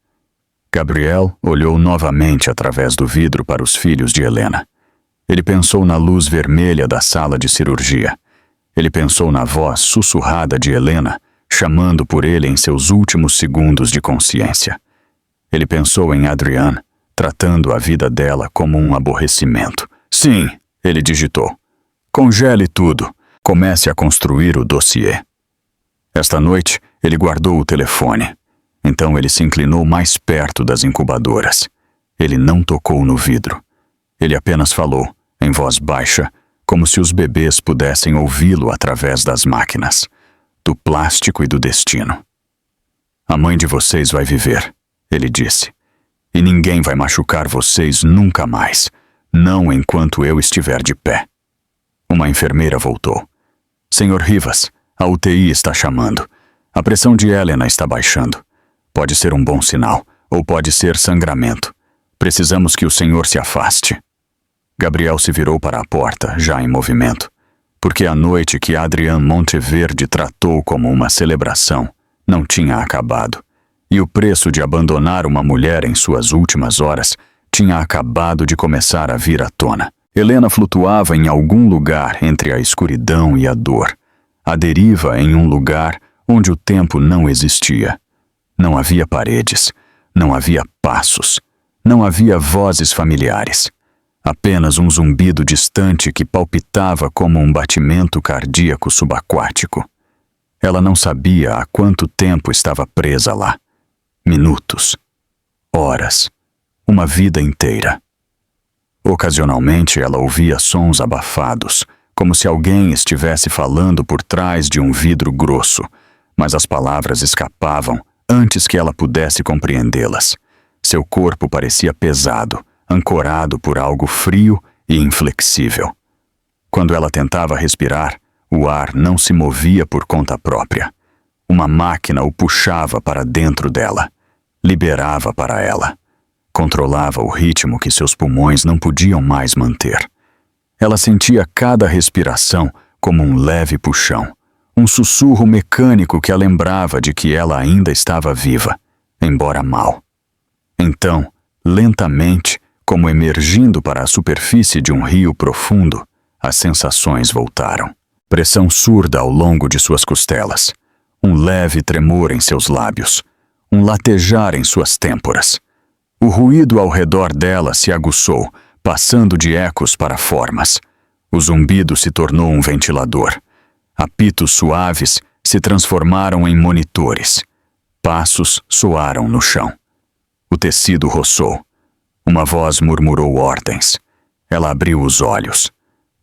Speaker 1: Gabriel olhou novamente através do vidro para os filhos de Helena. Ele pensou na luz vermelha da sala de cirurgia. Ele pensou na voz sussurrada de Helena, chamando por ele em seus últimos segundos de consciência. Ele pensou em Adriane, tratando a vida dela como um aborrecimento. Sim, ele digitou. Congele tudo. Comece a construir o dossiê. Esta noite, ele guardou o telefone. Então ele se inclinou mais perto das incubadoras. Ele não tocou no vidro. Ele apenas falou, em voz baixa, como se os bebês pudessem ouvi-lo através das máquinas, do plástico e do destino. A mãe de vocês vai viver, ele disse. E ninguém vai machucar vocês nunca mais, não enquanto eu estiver de pé. Uma enfermeira voltou. Senhor Rivas, a UTI está chamando. A pressão de Helena está baixando. Pode ser um bom sinal, ou pode ser sangramento. Precisamos que o senhor se afaste. Gabriel se virou para a porta, já em movimento, porque a noite que Adriane Monteverde tratou como uma celebração não tinha acabado, e o preço de abandonar uma mulher em suas últimas horas tinha acabado de começar a vir à tona. Helena flutuava em algum lugar entre a escuridão e a dor, à deriva em um lugar onde o tempo não existia. Não havia paredes, não havia passos, não havia vozes familiares. Apenas um zumbido distante que palpitava como um batimento cardíaco subaquático. Ela não sabia há quanto tempo estava presa lá. Minutos, horas, uma vida inteira. Ocasionalmente ela ouvia sons abafados, como se alguém estivesse falando por trás de um vidro grosso, mas as palavras escapavam antes que ela pudesse compreendê-las. Seu corpo parecia pesado, ancorado por algo frio e inflexível. Quando ela tentava respirar, o ar não se movia por conta própria. Uma máquina o puxava para dentro dela, liberava para ela. Controlava o ritmo que seus pulmões não podiam mais manter. Ela sentia cada respiração como um leve puxão, um sussurro mecânico que a lembrava de que ela ainda estava viva, embora mal. Então, lentamente, como emergindo para a superfície de um rio profundo, as sensações voltaram. Pressão surda ao longo de suas costelas, um leve tremor em seus lábios, um latejar em suas têmporas. O ruído ao redor dela se aguçou, passando de ecos para formas. O zumbido se tornou um ventilador. Apitos suaves se transformaram em monitores. Passos soaram no chão. O tecido roçou. Uma voz murmurou ordens. Ela abriu os olhos.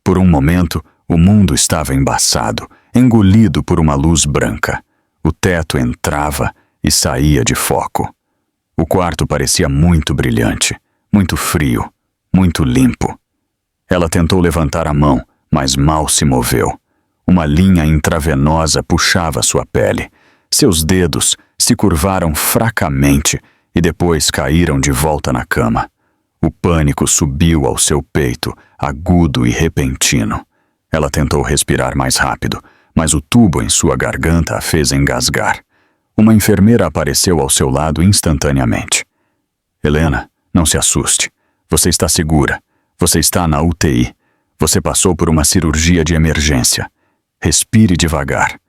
Speaker 1: Por um momento, o mundo estava embaçado, engolido por uma luz branca. O teto entrava e saía de foco. O quarto parecia muito brilhante, muito frio, muito limpo. Ela tentou levantar a mão, mas mal se moveu. Uma linha intravenosa puxava sua pele. Seus dedos se curvaram fracamente e depois caíram de volta na cama. O pânico subiu ao seu peito, agudo e repentino. Ela tentou respirar mais rápido, mas o tubo em sua garganta a fez engasgar. Uma enfermeira apareceu ao seu lado instantaneamente. Helena, não se assuste. Você está segura. Você está na UTI. Você passou por uma cirurgia de emergência. Respire devagar.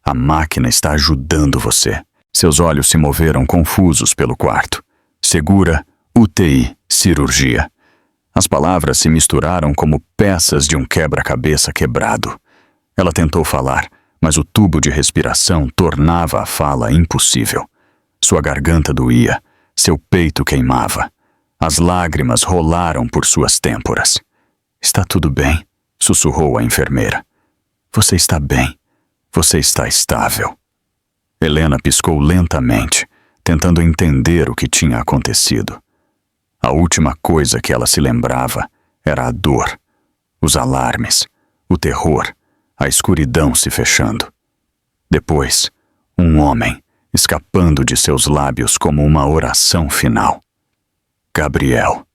Speaker 1: A máquina está ajudando você. Seus olhos se moveram confusos pelo quarto. Segura, UTI, cirurgia. As palavras se misturaram como peças de um quebra-cabeça quebrado. Ela tentou falar, mas o tubo de respiração tornava a fala impossível. Sua garganta doía, seu peito queimava. As lágrimas rolaram por suas têmporas. Está tudo bem, sussurrou a enfermeira. Você está bem. Você está estável. Helena piscou lentamente, tentando entender o que tinha acontecido. A última coisa que ela se lembrava era a dor, os alarmes, o terror, a escuridão se fechando. Depois, um homem escapando de seus lábios como uma oração final. Gabriel.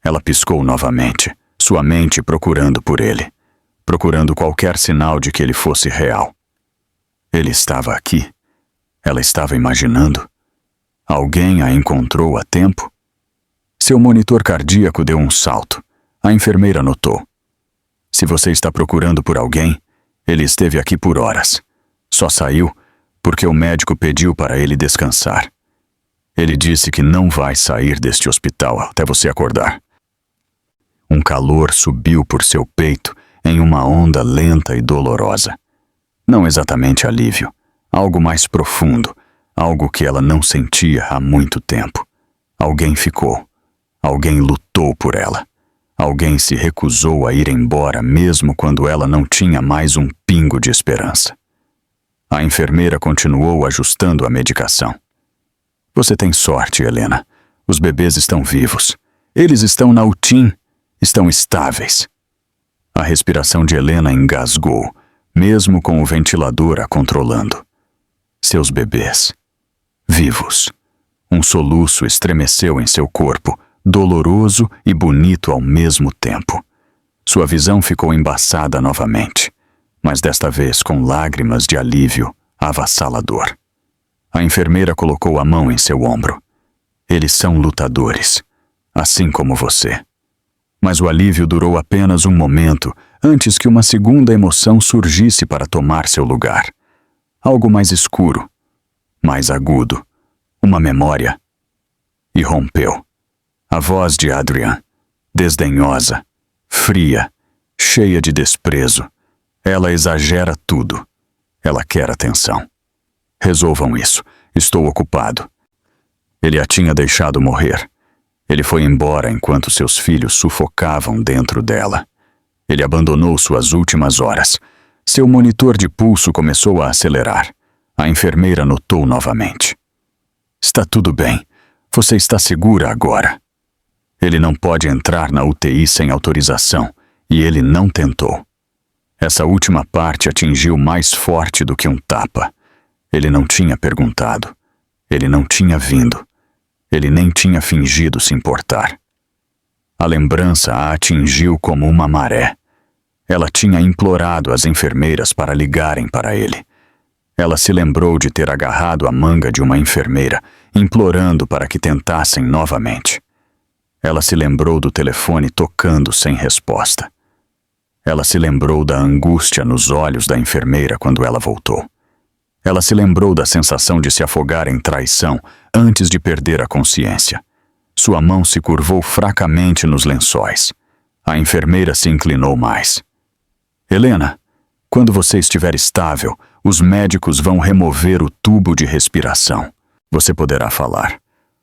Speaker 1: Ela piscou novamente, sua mente procurando por ele, procurando qualquer sinal de que ele fosse real. Ele estava aqui. Ela estava imaginando. Alguém a encontrou a tempo? Seu monitor cardíaco deu um salto. A enfermeira notou. Se você está procurando por alguém, ele esteve aqui por horas. Só saiu porque o médico pediu para ele descansar. Ele disse que não vai sair deste hospital até você acordar. Um calor subiu por seu peito em uma onda lenta e dolorosa. Não exatamente alívio, algo mais profundo, algo que ela não sentia há muito tempo. Alguém ficou. Alguém lutou por ela. Alguém se recusou a ir embora mesmo quando ela não tinha mais um pingo de esperança. A enfermeira continuou ajustando a medicação. Você tem sorte, Helena. Os bebês estão vivos. Eles estão na UTIM. Estão estáveis. A respiração de Helena engasgou, mesmo com o ventilador a controlando. Seus bebês. Vivos. Um soluço estremeceu em seu corpo, doloroso e bonito ao mesmo tempo. Sua visão ficou embaçada novamente, mas desta vez com lágrimas de alívio avassalador. A enfermeira colocou a mão em seu ombro. Eles são lutadores, assim como você. Mas o alívio durou apenas um momento antes que uma segunda emoção surgisse para tomar seu lugar. Algo mais escuro, mais agudo, uma memória. E rompeu. A voz de Adrian, desdenhosa, fria, cheia de desprezo. Ela exagera tudo. Ela quer atenção. Resolvam isso. Estou ocupado. Ele a tinha deixado morrer. Ele foi embora enquanto seus filhos sufocavam dentro dela. Ele abandonou suas últimas horas. Seu monitor de pulso começou a acelerar. A enfermeira notou novamente. Está tudo bem. Você está segura agora. Ele não pode entrar na UTI sem autorização, e ele não tentou. Essa última parte atingiu mais forte do que um tapa. Ele não tinha perguntado. Ele não tinha vindo. Ele nem tinha fingido se importar. A lembrança a atingiu como uma maré. Ela tinha implorado às enfermeiras para ligarem para ele. Ela se lembrou de ter agarrado a manga de uma enfermeira, implorando para que tentassem novamente. Ela se lembrou do telefone tocando sem resposta. Ela se lembrou da angústia nos olhos da enfermeira quando ela voltou. Ela se lembrou da sensação de se afogar em traição antes de perder a consciência. Sua mão se curvou fracamente nos lençóis. A enfermeira se inclinou mais. Helena, quando você estiver estável, os médicos vão remover o tubo de respiração. Você poderá falar.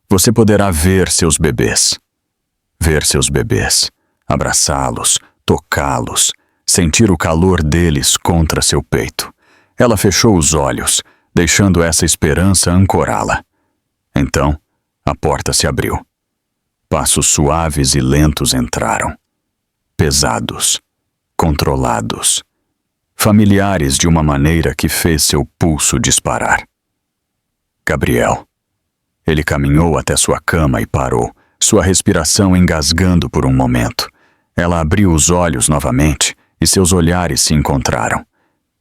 Speaker 1: Você poderá ver seus bebês. Ver seus bebês. Abraçá-los, tocá-los, sentir o calor deles contra seu peito. Ela fechou os olhos, deixando essa esperança ancorá-la. Então, a porta se abriu. Passos suaves e lentos entraram. Pesados, controlados, familiares de uma maneira que fez seu pulso disparar. Gabriel. Ele caminhou até sua cama e parou, sua respiração engasgando por um momento. Ela abriu os olhos novamente e seus olhares se encontraram.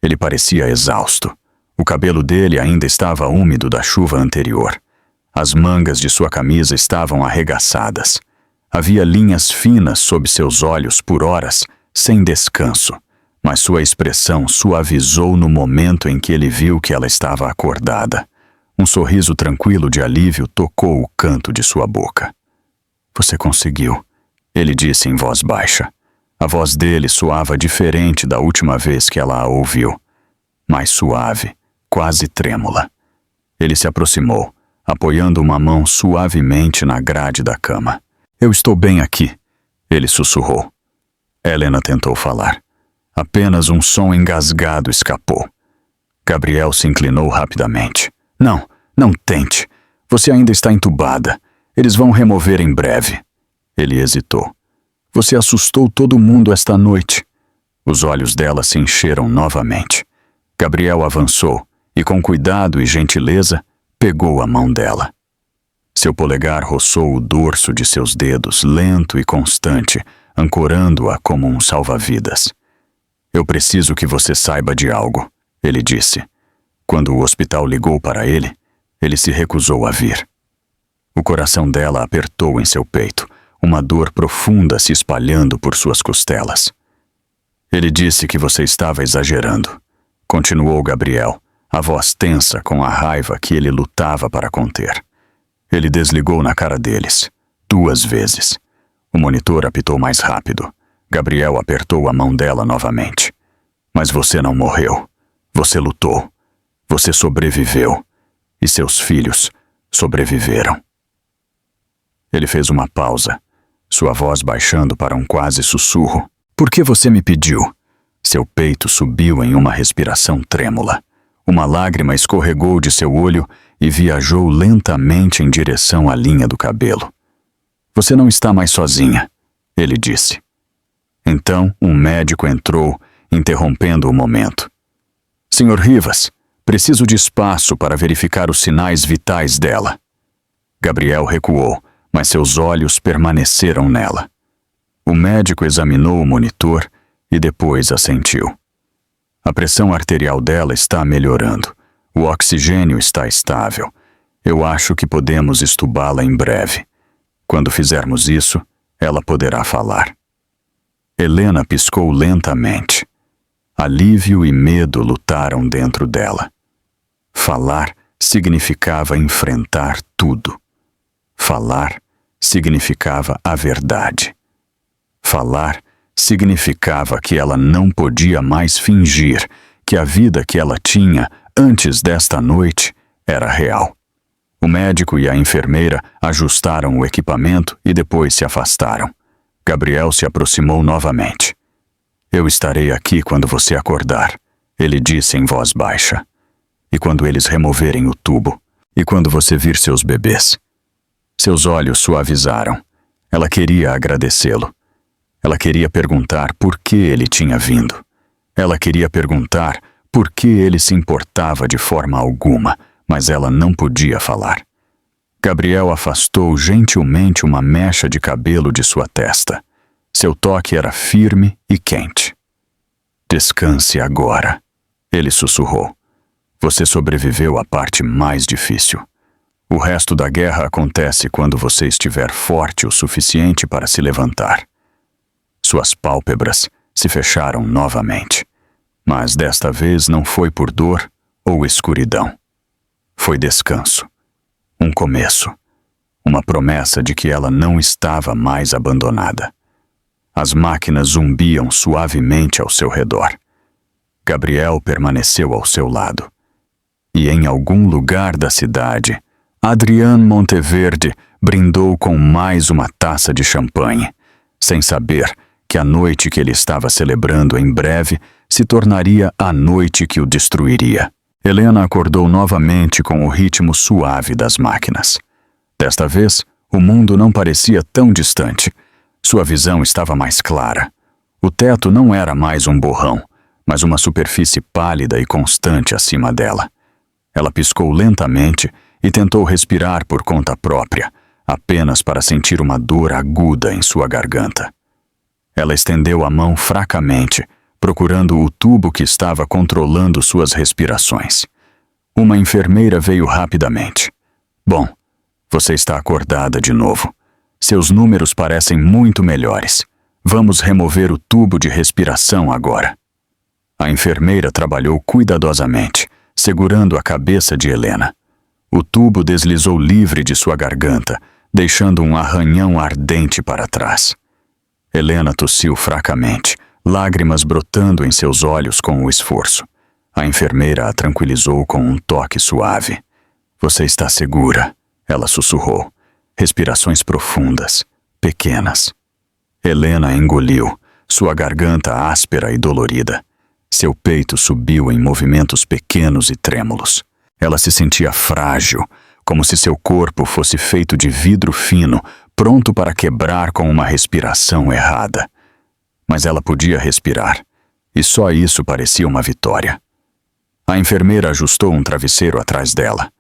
Speaker 1: Ele parecia exausto. O cabelo dele ainda estava úmido da chuva anterior. As mangas de sua camisa estavam arregaçadas. Havia linhas finas sob seus olhos por horas, sem descanso, mas sua expressão suavizou no momento em que ele viu que ela estava acordada. Um sorriso tranquilo de alívio tocou o canto de sua boca. Você conseguiu, ele disse em voz baixa. A voz dele soava diferente da última vez que ela a ouviu. Mais suave, quase trêmula. Ele se aproximou, apoiando uma mão suavemente na grade da cama. Eu estou bem aqui, ele sussurrou. Helena tentou falar. Apenas um som engasgado escapou. Gabriel se inclinou rapidamente. Não, não tente. Você ainda está entubada. Eles vão remover em breve. Ele hesitou. Você assustou todo mundo esta noite. Os olhos dela se encheram novamente. Gabriel avançou e, com cuidado e gentileza, pegou a mão dela. Seu polegar roçou o dorso de seus dedos, lento e constante, ancorando-a como um salva-vidas. Eu preciso que você saiba de algo, ele disse. Quando o hospital ligou para ele, ele se recusou a vir. O coração dela apertou em seu peito, uma dor profunda se espalhando por suas costelas. Ele disse que você estava exagerando, continuou Gabriel, a voz tensa com a raiva que ele lutava para conter. Ele desligou na cara deles, 2 vezes. O monitor apitou mais rápido. Gabriel apertou a mão dela novamente. Mas você não morreu. Você lutou. Você sobreviveu. E seus filhos sobreviveram. Ele fez uma pausa, sua voz baixando para um quase sussurro. Por que você me pediu? Seu peito subiu em uma respiração trêmula. Uma lágrima escorregou de seu olho e viajou lentamente em direção à linha do cabelo. Você não está mais sozinha, ele disse. Então um médico entrou, interrompendo o momento. Sr. Rivas, preciso de espaço para verificar os sinais vitais dela. Gabriel recuou, mas seus olhos permaneceram nela. O médico examinou o monitor e depois assentiu. A pressão arterial dela está melhorando. O oxigênio está estável. Eu acho que podemos estubá-la em breve. Quando fizermos isso, ela poderá falar. Helena piscou lentamente. Alívio e medo lutaram dentro dela. Falar significava enfrentar tudo. Falar significava a verdade. Falar significava que ela não podia mais fingir que a vida que ela tinha antes desta noite era real. O médico e a enfermeira ajustaram o equipamento e depois se afastaram. Gabriel se aproximou novamente. Eu estarei aqui quando você acordar, ele disse em voz baixa. E quando eles removerem o tubo, e quando você vir seus bebês. Seus olhos suavizaram. Ela queria agradecê-lo. Ela queria perguntar por que ele tinha vindo. Ela queria perguntar por que ele se importava de forma alguma, mas ela não podia falar. Gabriel afastou gentilmente uma mecha de cabelo de sua testa. Seu toque era firme e quente. Descanse agora, ele sussurrou. Você sobreviveu à parte mais difícil. O resto da guerra acontece quando você estiver forte o suficiente para se levantar. Suas pálpebras se fecharam novamente, mas desta vez não foi por dor ou escuridão. Foi descanso, um começo, uma promessa de que ela não estava mais abandonada. As máquinas zumbiam suavemente ao seu redor. Gabriel permaneceu ao seu lado. E em algum lugar da cidade, Adriane Monteverde brindou com mais uma taça de champanhe, sem saber que a noite que ele estava celebrando em breve se tornaria a noite que o destruiria. Helena acordou novamente com o ritmo suave das máquinas. Desta vez, o mundo não parecia tão distante. Sua visão estava mais clara. O teto não era mais um borrão, mas uma superfície pálida e constante acima dela. Ela piscou lentamente e tentou respirar por conta própria, apenas para sentir uma dor aguda em sua garganta. Ela estendeu a mão fracamente, procurando o tubo que estava controlando suas respirações. Uma enfermeira veio rapidamente. Bom, você está acordada de novo. Seus números parecem muito melhores. Vamos remover o tubo de respiração agora. A enfermeira trabalhou cuidadosamente, segurando a cabeça de Helena. O tubo deslizou livre de sua garganta, deixando um arranhão ardente para trás. Helena tossiu fracamente, lágrimas brotando em seus olhos com o esforço. A enfermeira a tranquilizou com um toque suave. Você está segura, ela sussurrou. Respirações profundas, pequenas. Helena engoliu, sua garganta áspera e dolorida. Seu peito subiu em movimentos pequenos e trêmulos. Ela se sentia frágil, como se seu corpo fosse feito de vidro fino, pronto para quebrar com uma respiração errada. Mas ela podia respirar, e só isso parecia uma vitória. A enfermeira ajustou um travesseiro atrás dela.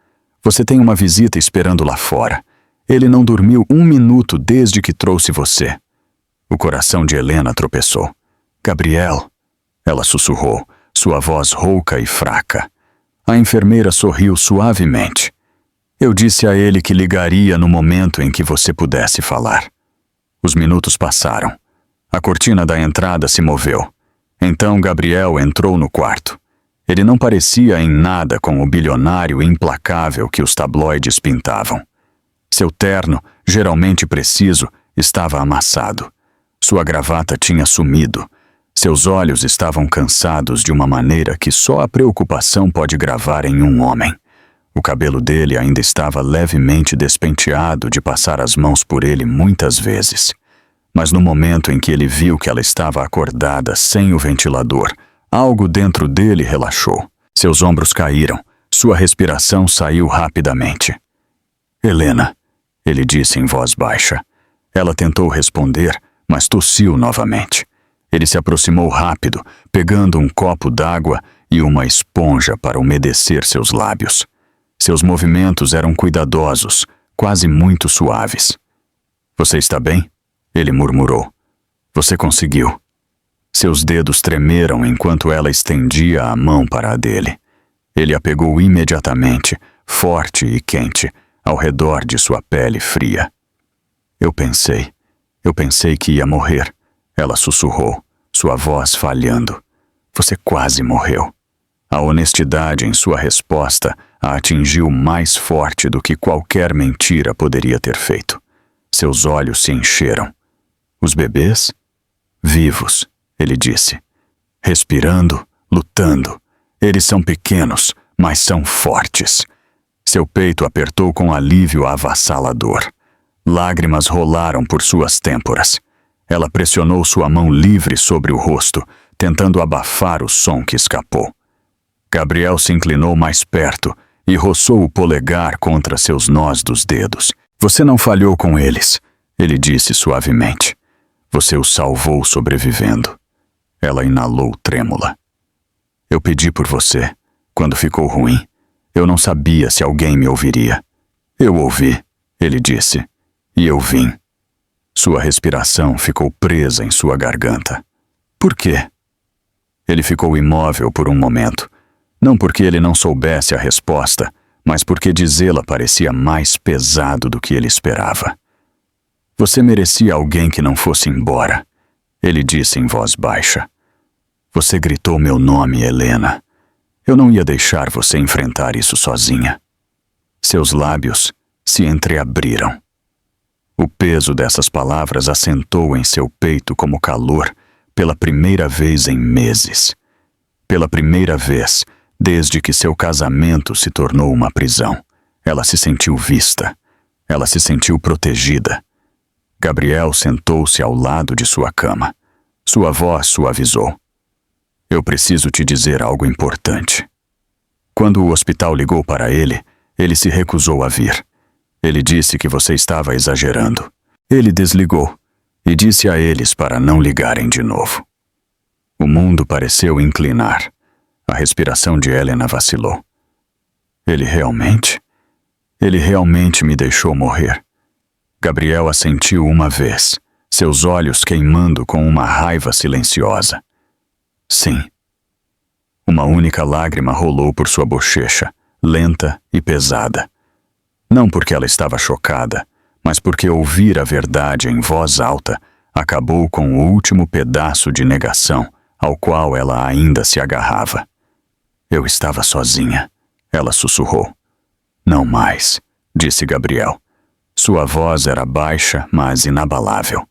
Speaker 1: Você tem uma visita esperando lá fora. Ele não dormiu um minuto desde que trouxe você. O coração de Helena tropeçou. Gabriel, ela sussurrou, sua voz rouca e fraca. A enfermeira sorriu suavemente. Eu disse a ele que ligaria no momento em que você pudesse falar. Os minutos passaram. A cortina da entrada se moveu. Então Gabriel entrou no quarto. Ele não parecia em nada com o bilionário implacável que os tabloides pintavam. Seu terno, geralmente preciso, estava amassado. Sua gravata tinha sumido. Seus olhos estavam cansados de uma maneira que só a preocupação pode gravar em um homem. O cabelo dele ainda estava levemente despenteado de passar as mãos por ele muitas vezes. Mas no momento em que ele viu que ela estava acordada sem o ventilador, algo dentro dele relaxou. Seus ombros caíram. Sua respiração saiu rapidamente. Helena, ele disse em voz baixa. Ela tentou responder, mas tossiu novamente. Ele se aproximou rápido, pegando um copo d'água e uma esponja para umedecer seus lábios. Seus movimentos eram cuidadosos, quase muito suaves. Você está bem? Ele murmurou. Você conseguiu. Seus dedos tremeram enquanto ela estendia a mão para a dele. Ele a pegou imediatamente, forte e quente, ao redor de sua pele fria. Eu pensei que ia morrer. Ela sussurrou, sua voz falhando. Você quase morreu. A honestidade em sua resposta a atingiu mais forte do que qualquer mentira poderia ter feito. Seus olhos se encheram. Os bebês? Vivos, ele disse. Respirando, lutando. Eles são pequenos, mas são fortes. Seu peito apertou com alívio avassalador. Lágrimas rolaram por suas têmporas. Ela pressionou sua mão livre sobre o rosto, tentando abafar o som que escapou. Gabriel se inclinou mais perto e roçou o polegar contra seus nós dos dedos. Você não falhou com eles, ele disse suavemente. Você os salvou sobrevivendo. Ela inalou trêmula. Eu pedi por você, quando ficou ruim. Eu não sabia se alguém me ouviria. Eu ouvi, ele disse, e eu vim. Sua respiração ficou presa em sua garganta. Por quê? Ele ficou imóvel por um momento. Não porque ele não soubesse a resposta, mas porque dizê-la parecia mais pesado do que ele esperava. Você merecia alguém que não fosse embora, ele disse em voz baixa. Você gritou meu nome, Helena. Eu não ia deixar você enfrentar isso sozinha. Seus lábios se entreabriram. O peso dessas palavras assentou em seu peito como calor pela primeira vez em meses. Pela primeira vez, desde que seu casamento se tornou uma prisão, ela se sentiu vista. Ela se sentiu protegida. Gabriel sentou-se ao lado de sua cama. Sua voz suavizou. Eu preciso te dizer algo importante. Quando o hospital ligou para ele, ele se recusou a vir. Ele disse que você estava exagerando. Ele desligou e disse a eles para não ligarem de novo. O mundo pareceu inclinar. A respiração de Helena vacilou. Ele realmente me deixou morrer. Gabriel assentiu uma vez, seus olhos queimando com uma raiva silenciosa. Sim. Uma única lágrima rolou por sua bochecha, lenta e pesada. Não porque ela estava chocada, mas porque ouvir a verdade em voz alta acabou com o último pedaço de negação ao qual ela ainda se agarrava. Eu estava sozinha, ela sussurrou. Não mais, disse Gabriel. Sua voz era baixa, mas inabalável.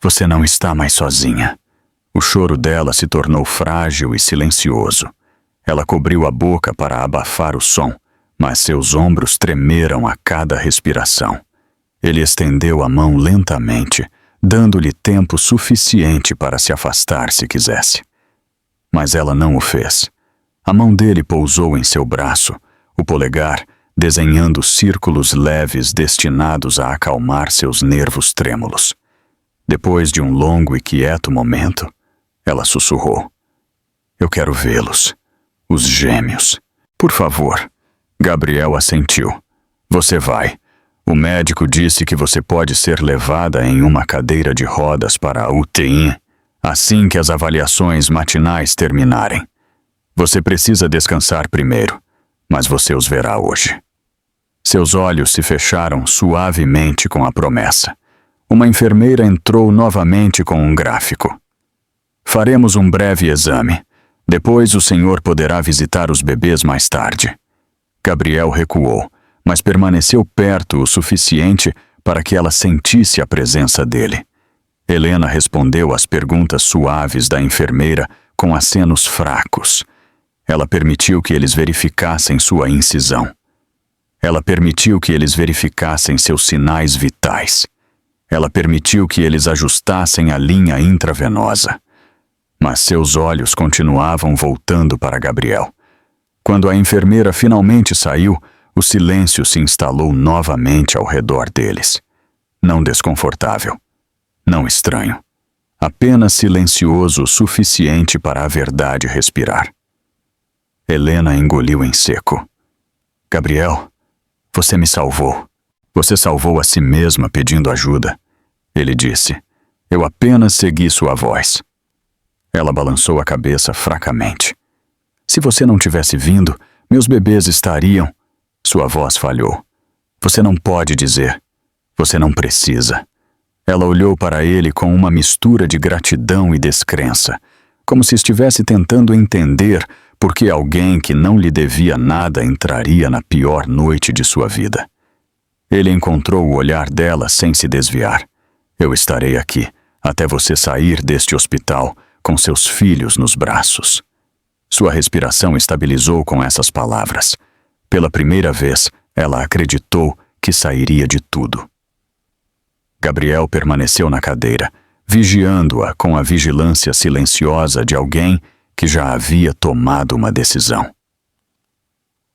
Speaker 1: Você não está mais sozinha. O choro dela se tornou frágil e silencioso. Ela cobriu a boca para abafar o som, mas seus ombros tremeram a cada respiração. Ele estendeu a mão lentamente, dando-lhe tempo suficiente para se afastar se quisesse. Mas ela não o fez. A mão dele pousou em seu braço, o polegar desenhando círculos leves destinados a acalmar seus nervos trêmulos. Depois de um longo e quieto momento, ela sussurrou. Eu quero vê-los. Os gêmeos. Por favor. Gabriel assentiu. Você vai. O médico disse que você pode ser levada em uma cadeira de rodas para a UTI assim que as avaliações matinais terminarem. Você precisa descansar primeiro, mas você os verá hoje. Seus olhos se fecharam suavemente com a promessa. Uma enfermeira entrou novamente com um gráfico. Faremos um breve exame. Depois o senhor poderá visitar os bebês mais tarde. Gabriel recuou, mas permaneceu perto o suficiente para que ela sentisse a presença dele. Helena respondeu às perguntas suaves da enfermeira com acenos fracos. Ela permitiu que eles verificassem sua incisão. Ela permitiu que eles verificassem seus sinais vitais. Ela permitiu que eles ajustassem a linha intravenosa. Mas seus olhos continuavam voltando para Gabriel. Quando a enfermeira finalmente saiu, o silêncio se instalou novamente ao redor deles. Não desconfortável, não estranho, apenas silencioso o suficiente para a verdade respirar. Helena engoliu em seco. Gabriel, você me salvou. Você salvou a si mesma pedindo ajuda. Ele disse. Eu apenas segui sua voz. Ela balançou a cabeça fracamente. Se você não tivesse vindo, meus bebês estariam... Sua voz falhou. Você não pode dizer. Você não precisa. Ela olhou para ele com uma mistura de gratidão e descrença, como se estivesse tentando entender por que alguém que não lhe devia nada entraria na pior noite de sua vida. Ele encontrou o olhar dela sem se desviar. Eu estarei aqui, até você sair deste hospital, com seus filhos nos braços. Sua respiração estabilizou com essas palavras. Pela primeira vez, ela acreditou que sairia de tudo. Gabriel permaneceu na cadeira, vigiando-a com a vigilância silenciosa de alguém que já havia tomado uma decisão.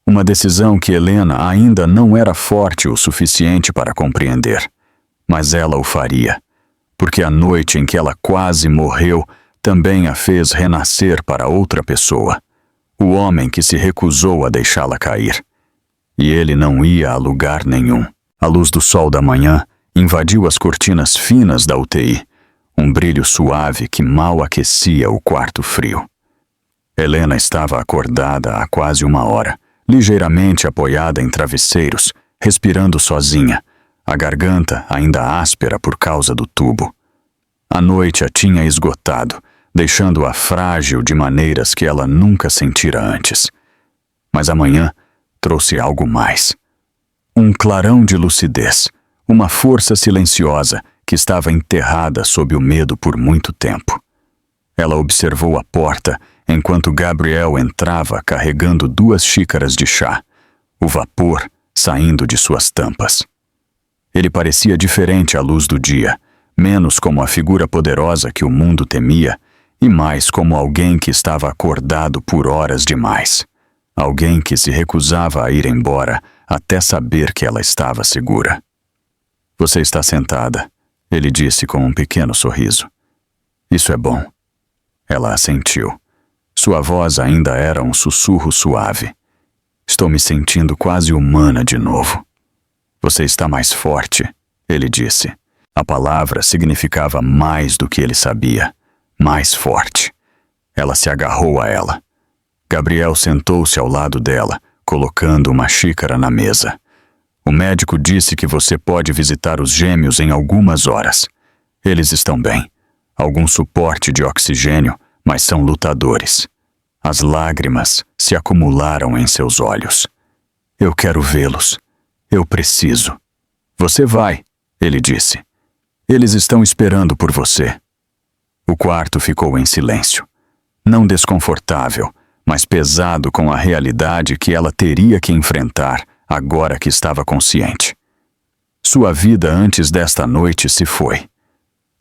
Speaker 1: Uma decisão que Helena ainda não era forte o suficiente para compreender. Mas ela o faria, porque a noite em que ela quase morreu também a fez renascer para outra pessoa, o homem que se recusou a deixá-la cair. E ele não ia a lugar nenhum. A luz do sol da manhã invadiu as cortinas finas da UTI, um brilho suave que mal aquecia o quarto frio. Helena estava acordada há quase 1 hora, ligeiramente apoiada em travesseiros, respirando sozinha, a garganta ainda áspera por causa do tubo. A noite a tinha esgotado, deixando-a frágil de maneiras que ela nunca sentira antes. Mas amanhã trouxe algo mais. Um clarão de lucidez, uma força silenciosa que estava enterrada sob o medo por muito tempo. Ela observou a porta enquanto Gabriel entrava carregando 2 xícaras de chá, o vapor saindo de suas tampas. Ele parecia diferente à luz do dia, menos como a figura poderosa que o mundo temia e mais como alguém que estava acordado por horas demais. Alguém que se recusava a ir embora até saber que ela estava segura. Você está sentada, ele disse com um pequeno sorriso. Isso é bom. Ela assentiu. Sua voz ainda era um sussurro suave. Estou me sentindo quase humana de novo. Você está mais forte, ele disse. A palavra significava mais do que ele sabia. Mais forte. Ela se agarrou a ela. Gabriel sentou-se ao lado dela, colocando uma xícara na mesa. O médico disse que você pode visitar os gêmeos em algumas horas. Eles estão bem. Algum suporte de oxigênio, mas são lutadores. As lágrimas se acumularam em seus olhos. Eu quero vê-los. Eu preciso. Você vai, ele disse. Eles estão esperando por você. O quarto ficou em silêncio. Não desconfortável, mas pesado com a realidade que ela teria que enfrentar agora que estava consciente. Sua vida antes desta noite se foi.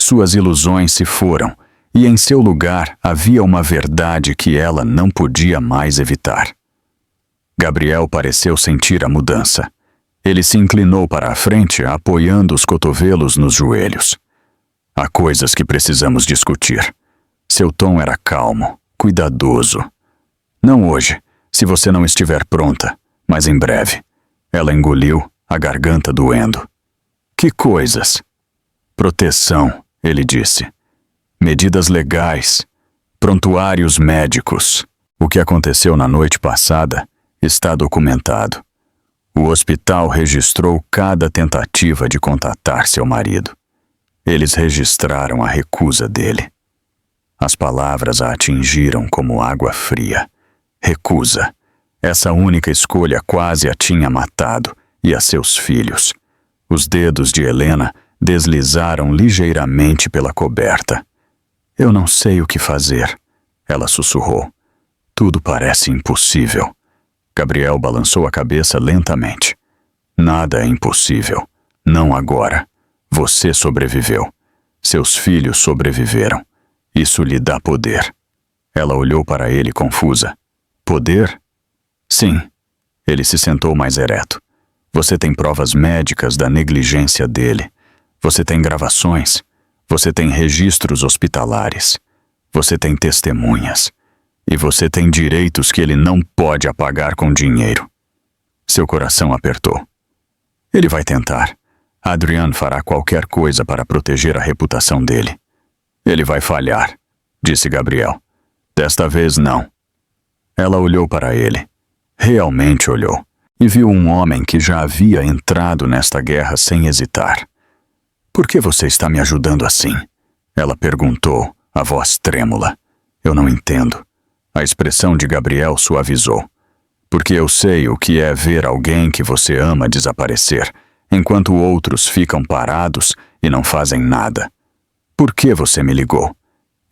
Speaker 1: Suas ilusões se foram, e em seu lugar havia uma verdade que ela não podia mais evitar. Gabriel pareceu sentir a mudança. Ele se inclinou para a frente, apoiando os cotovelos nos joelhos. Há coisas que precisamos discutir. Seu tom era calmo, cuidadoso. Não hoje, se você não estiver pronta, mas em breve. Ela engoliu a garganta doendo. Que coisas? Proteção, ele disse. Medidas legais, prontuários médicos. O que aconteceu na noite passada está documentado. O hospital registrou cada tentativa de contatar seu marido. Eles registraram a recusa dele. As palavras a atingiram como água fria. Recusa. Essa única escolha quase a tinha matado, e a seus filhos. Os dedos de Helena deslizaram ligeiramente pela coberta. Eu não sei o que fazer, ela sussurrou. Tudo parece impossível. Gabriel balançou a cabeça lentamente. Nada é impossível. Não agora. Você sobreviveu. Seus filhos sobreviveram. Isso lhe dá poder. Ela olhou para ele confusa. Poder? Sim. Ele se sentou mais ereto. Você tem provas médicas da negligência dele. Você tem gravações. Você tem registros hospitalares. Você tem testemunhas. E você tem direitos que ele não pode apagar com dinheiro. Seu coração apertou. Ele vai tentar. Adrian fará qualquer coisa para proteger a reputação dele. Ele vai falhar, disse Gabriel. Desta vez não. Ela olhou para ele. Realmente olhou. E viu um homem que já havia entrado nesta guerra sem hesitar. Por que você está me ajudando assim? Ela perguntou, a voz trêmula. Eu não entendo. A expressão de Gabriel suavizou. Porque eu sei o que é ver alguém que você ama desaparecer, enquanto outros ficam parados e não fazem nada. Por que você me ligou?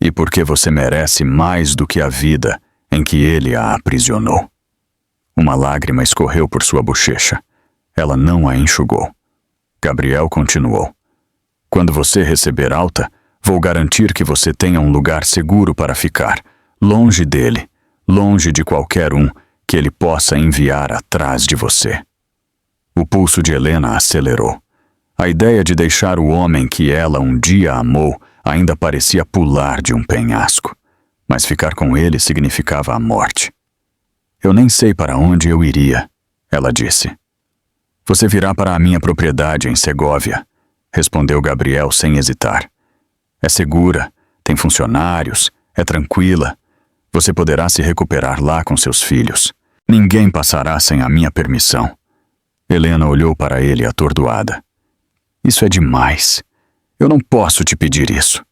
Speaker 1: E por que você merece mais do que a vida em que ele a aprisionou? Uma lágrima escorreu por sua bochecha. Ela não a enxugou. Gabriel continuou. Quando você receber alta, vou garantir que você tenha um lugar seguro para ficar, longe dele, longe de qualquer um que ele possa enviar atrás de você. O pulso de Helena acelerou. A ideia de deixar o homem que ela um dia amou ainda parecia pular de um penhasco, mas ficar com ele significava a morte. Eu nem sei para onde eu iria, ela disse. Você virá para a minha propriedade em Segóvia, respondeu Gabriel sem hesitar. É segura, tem funcionários, é tranquila. Você poderá se recuperar lá com seus filhos. Ninguém passará sem a minha permissão. Helena olhou para ele atordoada. Isso é demais. Eu não posso te pedir isso.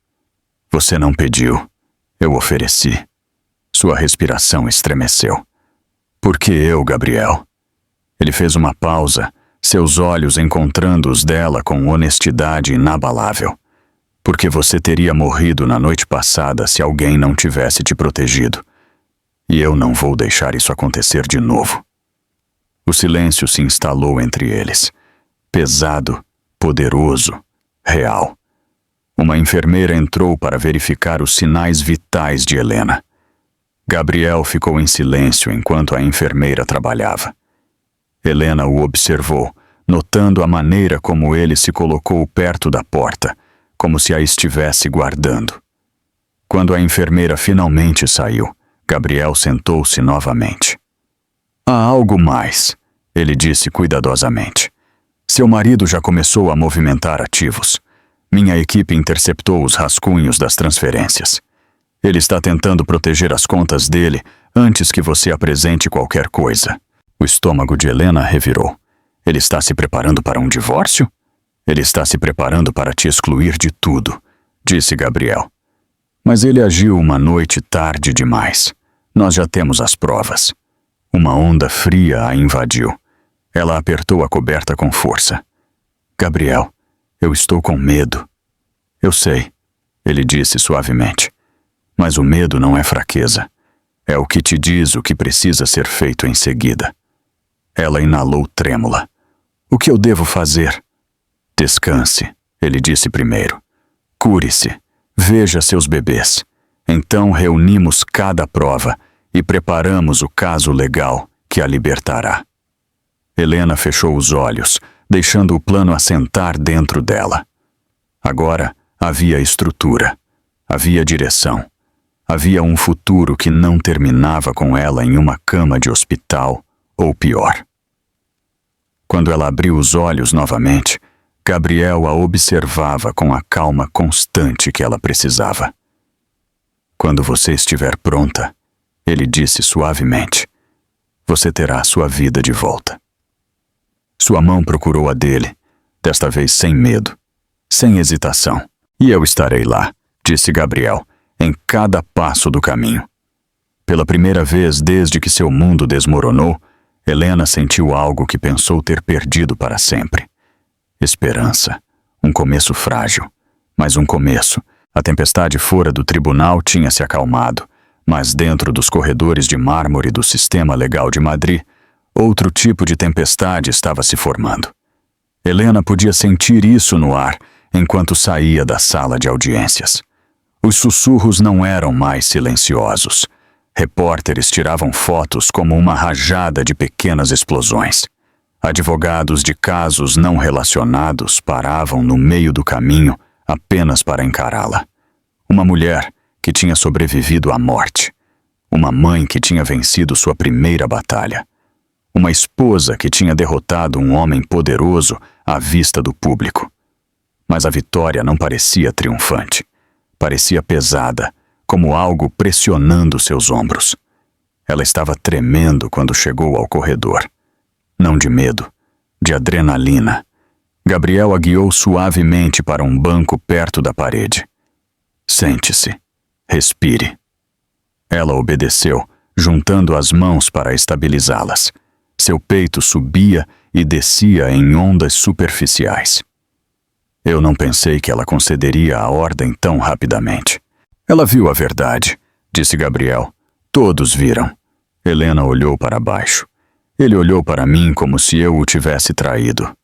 Speaker 1: Você não pediu. Eu ofereci. Sua respiração estremeceu. Por que eu, Gabriel? Ele fez uma pausa, seus olhos encontrando os dela com honestidade inabalável. Porque você teria morrido na noite passada se alguém não tivesse te protegido. E eu não vou deixar isso acontecer de novo. O silêncio se instalou entre eles. Pesado, poderoso, real. Uma enfermeira entrou para verificar os sinais vitais de Helena. Gabriel ficou em silêncio enquanto a enfermeira trabalhava. Helena o observou, notando a maneira como ele se colocou perto da porta, como se a estivesse guardando. Quando a enfermeira finalmente saiu, Gabriel sentou-se novamente. Há algo mais, ele disse cuidadosamente. Seu marido já começou a movimentar ativos. Minha equipe interceptou os rascunhos das transferências. Ele está tentando proteger as contas dele antes que você apresente qualquer coisa. O estômago de Helena revirou. Ele está se preparando para um divórcio? Ele está se preparando para te excluir de tudo, disse Gabriel. Mas ele agiu uma noite tarde demais. Nós já temos as provas. Uma onda fria a invadiu. Ela apertou a coberta com força. Gabriel, eu estou com medo. Eu sei, ele disse suavemente. Mas o medo não é fraqueza. É o que te diz o que precisa ser feito em seguida. Ela inalou trêmula. O que eu devo fazer? Descanse, ele disse primeiro. Cure-se. Veja seus bebês. Então reunimos cada prova e preparamos o caso legal que a libertará. Helena fechou os olhos, deixando o plano assentar dentro dela. Agora havia estrutura, havia direção, havia um futuro que não terminava com ela em uma cama de hospital ou pior. Quando ela abriu os olhos novamente, Gabriel a observava com a calma constante que ela precisava. Quando você estiver pronta, ele disse suavemente, você terá sua vida de volta. Sua mão procurou a dele, desta vez sem medo, sem hesitação. E eu estarei lá, disse Gabriel, em cada passo do caminho. Pela primeira vez desde que seu mundo desmoronou, Helena sentiu algo que pensou ter perdido para sempre. Esperança. Um começo frágil, mas um começo. A tempestade fora do tribunal tinha se acalmado, mas dentro dos corredores de mármore do sistema legal de Madrid, outro tipo de tempestade estava se formando. Helena podia sentir isso no ar enquanto saía da sala de audiências. Os sussurros não eram mais silenciosos. Repórteres tiravam fotos como uma rajada de pequenas explosões. Advogados de casos não relacionados paravam no meio do caminho apenas para encará-la. Uma mulher que tinha sobrevivido à morte. Uma mãe que tinha vencido sua primeira batalha. Uma esposa que tinha derrotado um homem poderoso à vista do público. Mas a vitória não parecia triunfante. Parecia pesada, como algo pressionando seus ombros. Ela estava tremendo quando chegou ao corredor. Não de medo, de adrenalina. Gabriel a guiou suavemente para um banco perto da parede. Sente-se. Respire. Ela obedeceu, juntando as mãos para estabilizá-las. Seu peito subia e descia em ondas superficiais. Eu não pensei que ela concederia a ordem tão rapidamente. Ela viu a verdade, disse Gabriel. Todos viram. Helena olhou para baixo. Ele olhou para mim como se eu o tivesse traído.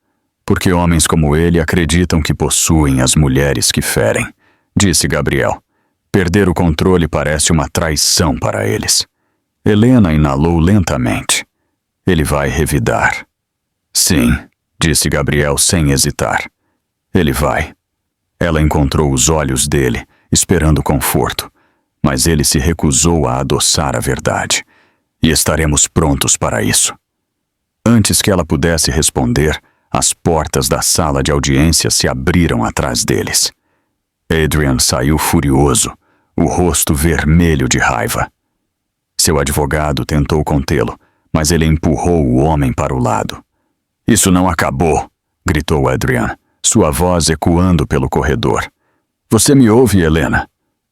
Speaker 1: Porque homens como ele acreditam que possuem as mulheres que ferem, disse Gabriel. Perder o controle parece uma traição para eles. Helena inalou lentamente. Ele vai revidar. Sim, disse Gabriel sem hesitar. Ele vai. Ela encontrou os olhos dele, esperando conforto, mas ele se recusou a adoçar a verdade. E estaremos prontos para isso. Antes que ela pudesse responder, as portas da sala de audiência se abriram atrás deles. Adrian saiu furioso, o rosto vermelho de raiva. Seu advogado tentou contê-lo, mas ele empurrou o homem para o lado. Isso não acabou, gritou Adrian, sua voz ecoando pelo corredor. Você me ouve, Helena?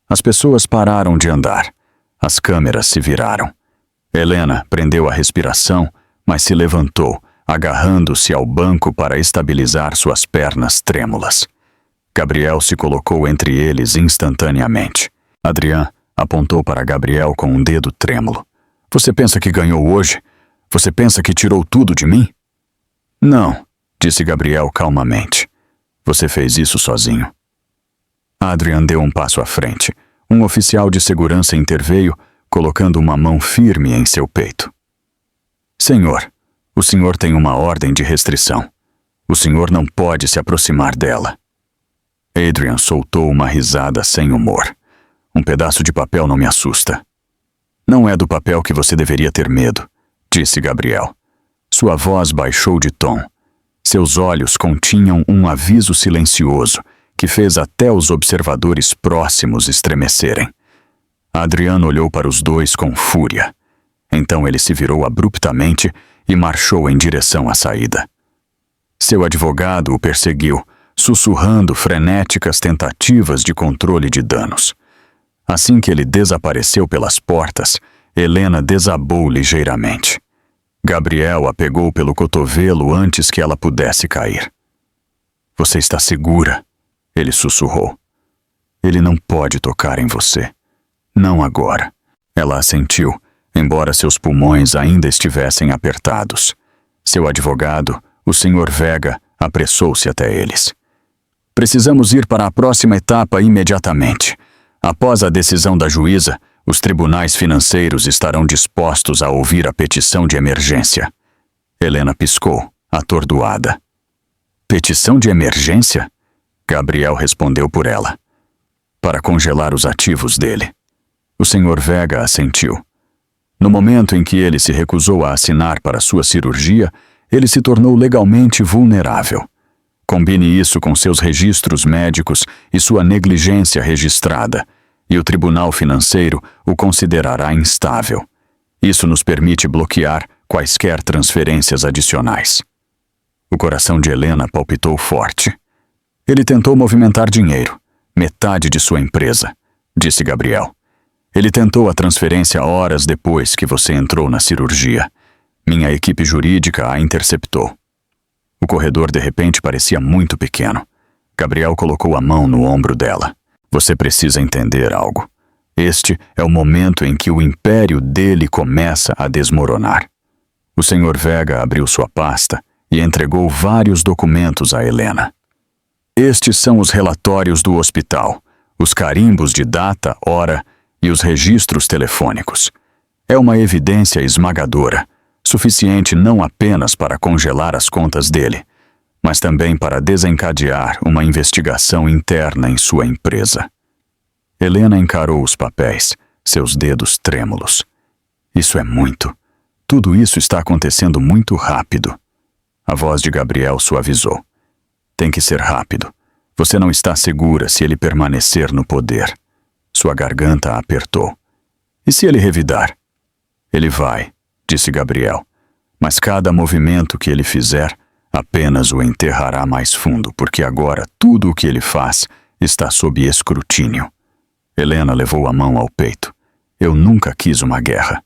Speaker 1: As pessoas pararam de andar. As câmeras se viraram. Helena prendeu a respiração, mas se levantou, agarrando-se ao banco para estabilizar suas pernas trêmulas. Gabriel se colocou entre eles instantaneamente. Adrian apontou para Gabriel com um dedo trêmulo. Você pensa que ganhou hoje? Você pensa que tirou tudo de mim? Não, disse Gabriel calmamente. Você fez isso sozinho. Adrian deu um passo à frente. Um oficial de segurança interveio, colocando uma mão firme em seu peito. Senhor, o senhor tem uma ordem de restrição. O senhor não pode se aproximar dela. Adrian soltou uma risada sem humor. Um pedaço de papel não me assusta. Não é do papel que você deveria ter medo, disse Gabriel. Sua voz baixou de tom. Seus olhos continham um aviso silencioso que fez até os observadores próximos estremecerem. Adriano olhou para os dois com fúria. Então ele se virou abruptamente e marchou em direção à saída. Seu advogado o perseguiu, sussurrando frenéticas tentativas de controle de danos. Assim que ele desapareceu pelas portas, Helena desabou ligeiramente. Gabriel a pegou pelo cotovelo antes que ela pudesse cair. Você está segura? Ele sussurrou. Ele não pode tocar em você. Não agora. Ela assentiu, embora seus pulmões ainda estivessem apertados. Seu advogado, o Sr. Vega, apressou-se até eles. Precisamos ir para a próxima etapa imediatamente. Após a decisão da juíza, os tribunais financeiros estarão dispostos a ouvir a petição de emergência. Helena piscou, atordoada. Petição de emergência? Gabriel respondeu por ela. Para congelar os ativos dele. O Sr. Vega assentiu. No momento em que ele se recusou a assinar para sua cirurgia, ele se tornou legalmente vulnerável. Combine isso com seus registros médicos e sua negligência registrada, e o Tribunal Financeiro o considerará instável. Isso nos permite bloquear quaisquer transferências adicionais. O coração de Helena palpitou forte. Ele tentou movimentar dinheiro, metade de sua empresa, disse Gabriel. Ele tentou a transferência horas depois que você entrou na cirurgia. Minha equipe jurídica a interceptou. O corredor de repente parecia muito pequeno. Gabriel colocou a mão no ombro dela. Você precisa entender algo. Este é o momento em que o império dele começa a desmoronar. O Sr. Vega abriu sua pasta e entregou vários documentos a Helena. Estes são os relatórios do hospital, os carimbos de data, hora e os registros telefônicos. É uma evidência esmagadora, suficiente não apenas para congelar as contas dele, mas também para desencadear uma investigação interna em sua empresa. Helena encarou os papéis, seus dedos trêmulos. Isso é muito. Tudo isso está acontecendo muito rápido. A voz de Gabriel suavizou. Tem que ser rápido. Você não está segura se ele permanecer no poder. Sua garganta apertou. E se ele revidar? Ele vai, disse Gabriel. Mas cada movimento que ele fizer apenas o enterrará mais fundo, porque agora tudo o que ele faz está sob escrutínio. Helena levou a mão ao peito. Eu nunca quis uma guerra.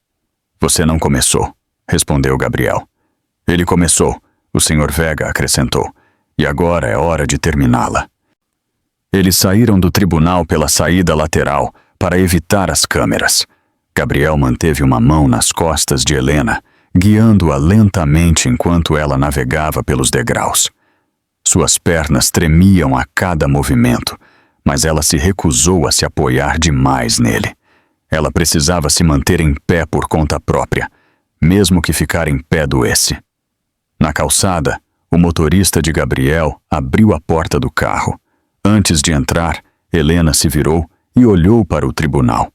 Speaker 1: Você não começou, respondeu Gabriel. Ele começou, o Sr. Vega acrescentou, e agora é hora de terminá-la. Eles saíram do tribunal pela saída lateral para evitar as câmeras. Gabriel manteve uma mão nas costas de Helena, guiando-a lentamente enquanto ela navegava pelos degraus. Suas pernas tremiam a cada movimento, mas ela se recusou a se apoiar demais nele. Ela precisava se manter em pé por conta própria, mesmo que ficar em pé doesse. Na calçada, o motorista de Gabriel abriu a porta do carro. Antes de entrar, Helena se virou e olhou para o tribunal.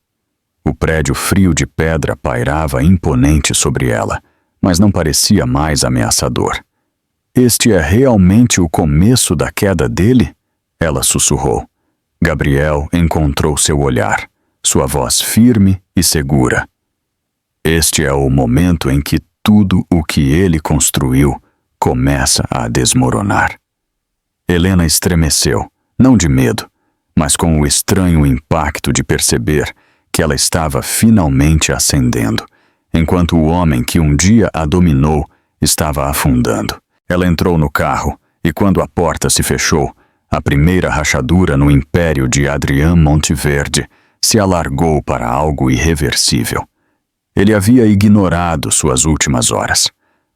Speaker 1: O prédio frio de pedra pairava imponente sobre ela, mas não parecia mais ameaçador. Este é realmente o começo da queda dele? Ela sussurrou. Gabriel encontrou seu olhar, sua voz firme e segura. Este é o momento em que tudo o que ele construiu começa a desmoronar. Helena estremeceu, não de medo, mas com o estranho impacto de perceber que ela estava finalmente ascendendo, enquanto o homem que um dia a dominou estava afundando. Ela entrou no carro e, quando a porta se fechou, a primeira rachadura no império de Adrián Monteverde se alargou para algo irreversível. Ele havia ignorado suas últimas horas.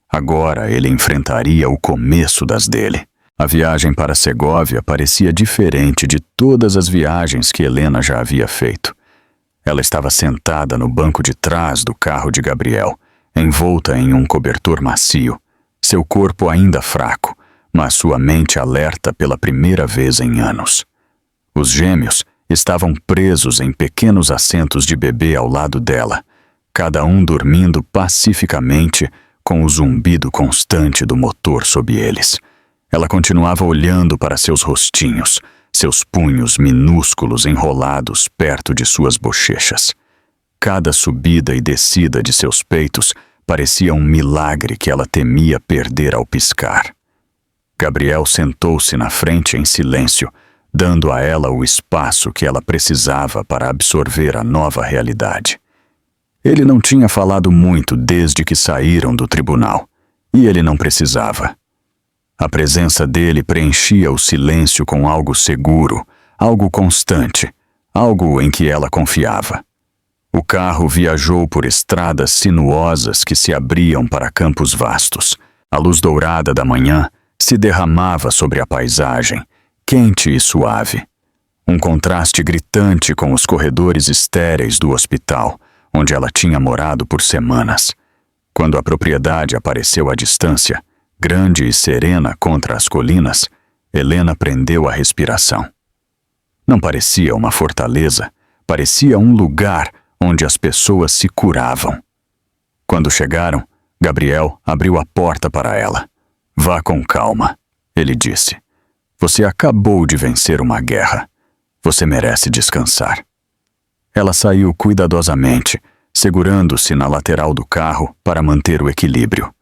Speaker 1: Agora ele enfrentaria o começo das dele. A viagem para Segóvia parecia diferente de todas as viagens que Helena já havia feito. Ela estava sentada no banco de trás do carro de Gabriel, envolta em um cobertor macio, seu corpo ainda fraco, mas sua mente alerta pela primeira vez em anos. Os gêmeos estavam presos em pequenos assentos de bebê ao lado dela, cada um dormindo pacificamente com o zumbido constante do motor sob eles. Ela continuava olhando para seus rostinhos, seus punhos minúsculos enrolados perto de suas bochechas. Cada subida e descida de seus peitos parecia um milagre que ela temia perder ao piscar. Gabriel sentou-se na frente em silêncio, dando a ela o espaço que ela precisava para absorver a nova realidade. Ele não tinha falado muito desde que saíram do tribunal, e ele não precisava. A presença dele preenchia o silêncio com algo seguro, algo constante, algo em que ela confiava. O carro viajou por estradas sinuosas que se abriam para campos vastos. A luz dourada da manhã se derramava sobre a paisagem, quente e suave. Um contraste gritante com os corredores estéreis do hospital, onde ela tinha morado por semanas. Quando a propriedade apareceu à distância, grande e serena contra as colinas, Helena prendeu a respiração. Não parecia uma fortaleza, parecia um lugar onde as pessoas se curavam. Quando chegaram, Gabriel abriu a porta para ela. Vá com calma, ele disse. Você acabou de vencer uma guerra. Você merece descansar. Ela saiu cuidadosamente, segurando-se na lateral do carro para manter o equilíbrio.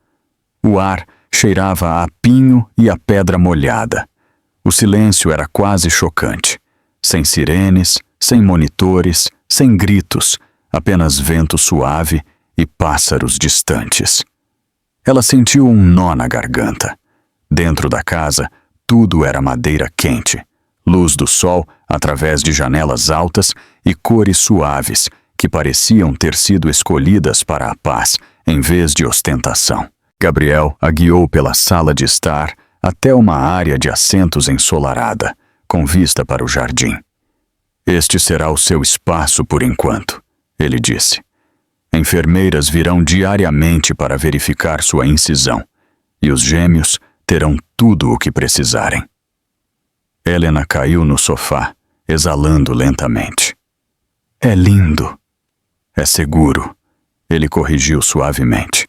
Speaker 1: O ar cheirava a pinho e a pedra molhada. O silêncio era quase chocante. Sem sirenes, sem monitores, sem gritos, apenas vento suave e pássaros distantes. Ela sentiu um nó na garganta. Dentro da casa, tudo era madeira quente, luz do sol através de janelas altas e cores suaves que pareciam ter sido escolhidas para a paz em vez de ostentação. Gabriel a guiou pela sala de estar até uma área de assentos ensolarada, com vista para o jardim. Este será o seu espaço por enquanto, ele disse. Enfermeiras virão diariamente para verificar sua incisão, e os gêmeos terão tudo o que precisarem. Helena caiu no sofá, exalando lentamente. É lindo. É seguro, ele corrigiu suavemente.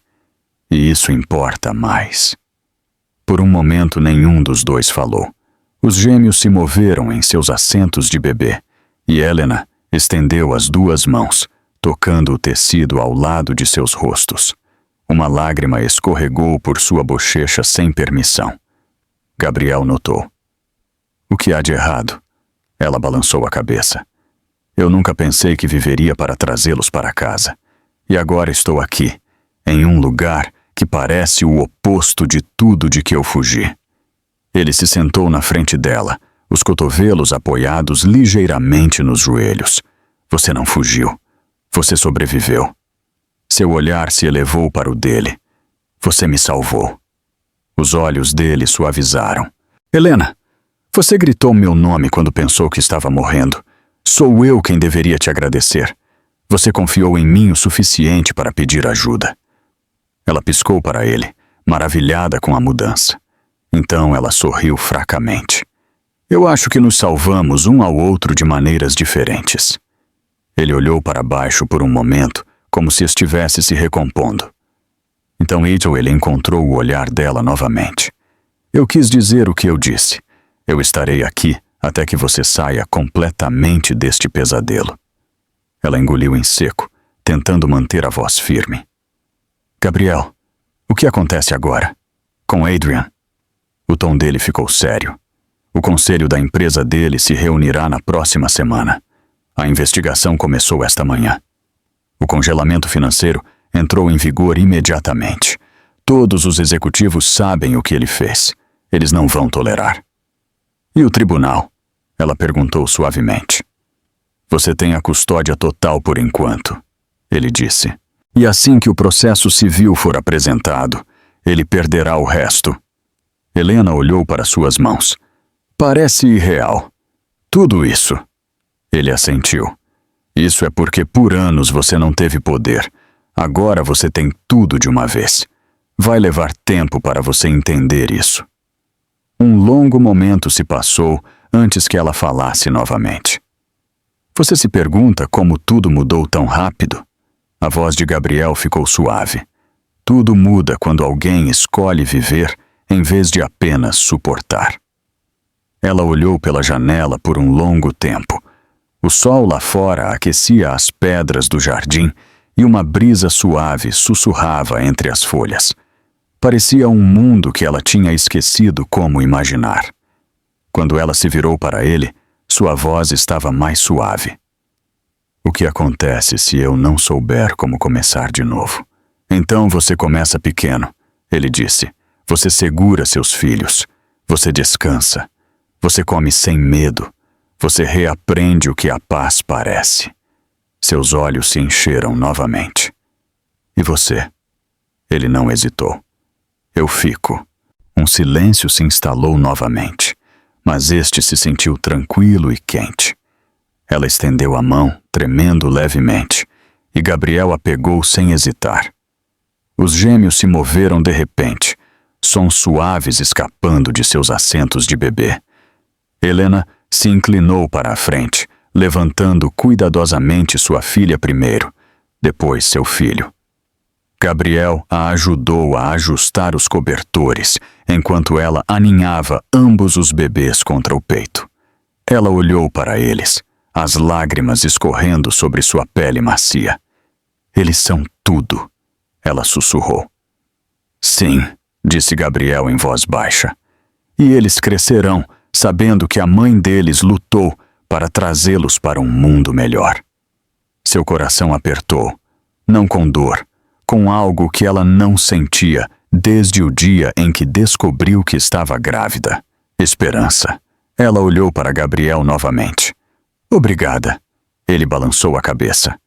Speaker 1: E isso importa mais. Por um momento nenhum dos dois falou. Os gêmeos se moveram em seus assentos de bebê, e Helena estendeu as duas mãos, tocando o tecido ao lado de seus rostos. Uma lágrima escorregou por sua bochecha sem permissão. Gabriel notou. O que há de errado? Ela balançou a cabeça. Eu nunca pensei que viveria para trazê-los para casa. E agora estou aqui, em um lugar que parece o oposto de tudo de que eu fugi. Ele se sentou na frente dela, os cotovelos apoiados ligeiramente nos joelhos. Você não fugiu. Você sobreviveu. Seu olhar se elevou para o dele. Você me salvou. Os olhos dele suavizaram. Helena, você gritou meu nome quando pensou que estava morrendo. Sou eu quem deveria te agradecer. Você confiou em mim o suficiente para pedir ajuda. Ela piscou para ele, maravilhada com a mudança. Então ela sorriu fracamente. Eu acho que nos salvamos um ao outro de maneiras diferentes. Ele olhou para baixo por um momento, como se estivesse se recompondo. Então ele encontrou o olhar dela novamente. Eu quis dizer o que eu disse. Eu estarei aqui até que você saia completamente deste pesadelo. Ela engoliu em seco, tentando manter a voz firme. Gabriel, o que acontece agora? Com Adrian? O tom dele ficou sério. O conselho da empresa dele se reunirá na próxima semana. A investigação começou esta manhã. O congelamento financeiro entrou em vigor imediatamente. Todos os executivos sabem o que ele fez. Eles não vão tolerar. E o tribunal? Ela perguntou suavemente. Você tem a custódia total por enquanto, ele disse. E assim que o processo civil for apresentado, ele perderá o resto. Helena olhou para suas mãos. Parece irreal. Tudo isso. Ele assentiu. Isso é porque por anos você não teve poder. Agora você tem tudo de uma vez. Vai levar tempo para você entender isso. Um longo momento se passou antes que ela falasse novamente. Você se pergunta como tudo mudou tão rápido? A voz de Gabriel ficou suave. Tudo muda quando alguém escolhe viver em vez de apenas suportar. Ela olhou pela janela por um longo tempo. O sol lá fora aquecia as pedras do jardim e uma brisa suave sussurrava entre as folhas. Parecia um mundo que ela tinha esquecido como imaginar. Quando ela se virou para ele, sua voz estava mais suave. O que acontece se eu não souber como começar de novo? Então você começa pequeno, ele disse. Você segura seus filhos. Você descansa. Você come sem medo. Você reaprende o que a paz parece. Seus olhos se encheram novamente. E você? Ele não hesitou. Eu fico. Um silêncio se instalou novamente, mas este se sentiu tranquilo e quente. Ela estendeu a mão, tremendo levemente, e Gabriel a pegou sem hesitar. Os gêmeos se moveram de repente, sons suaves escapando de seus assentos de bebê. Helena se inclinou para a frente, levantando cuidadosamente sua filha primeiro, depois seu filho. Gabriel a ajudou a ajustar os cobertores, enquanto ela aninhava ambos os bebês contra o peito. Ela olhou para eles, as lágrimas escorrendo sobre sua pele macia. Eles são tudo, ela sussurrou. Sim, disse Gabriel em voz baixa. E eles crescerão, sabendo que a mãe deles lutou para trazê-los para um mundo melhor. Seu coração apertou, não com dor, com algo que ela não sentia desde o dia em que descobriu que estava grávida. Esperança. Ela olhou para Gabriel novamente. Obrigada. Ele balançou a cabeça.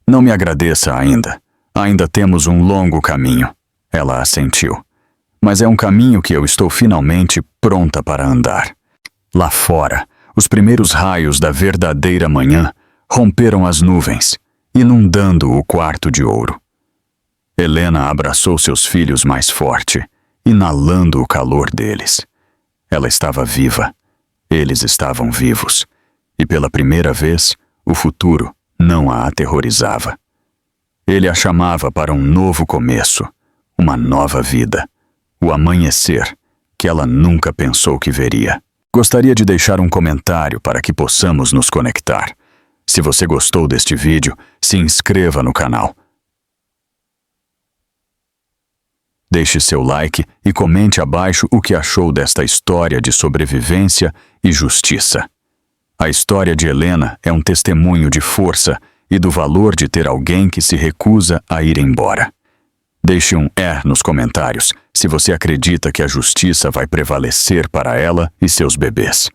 Speaker 1: Não me agradeça ainda. Ainda temos um longo caminho. Ela assentiu. Mas é um caminho que eu estou finalmente pronta para andar. Lá fora, os primeiros raios da verdadeira manhã romperam as nuvens, inundando o quarto de ouro. Helena abraçou seus filhos mais forte, inalando o calor deles. Ela estava viva. Eles estavam vivos. E pela primeira vez, o futuro não a aterrorizava. Ele a chamava para um novo começo, uma nova vida, o amanhecer que ela nunca pensou que veria. Gostaria de deixar um comentário para que possamos nos conectar. Se você gostou deste vídeo, se inscreva no canal. Deixe seu like e comente abaixo o que achou desta história de sobrevivência e justiça. A história de Helena é um testemunho de força e do valor de ter alguém que se recusa a ir embora. Deixe um nos comentários se você acredita que a justiça vai prevalecer para ela e seus bebês.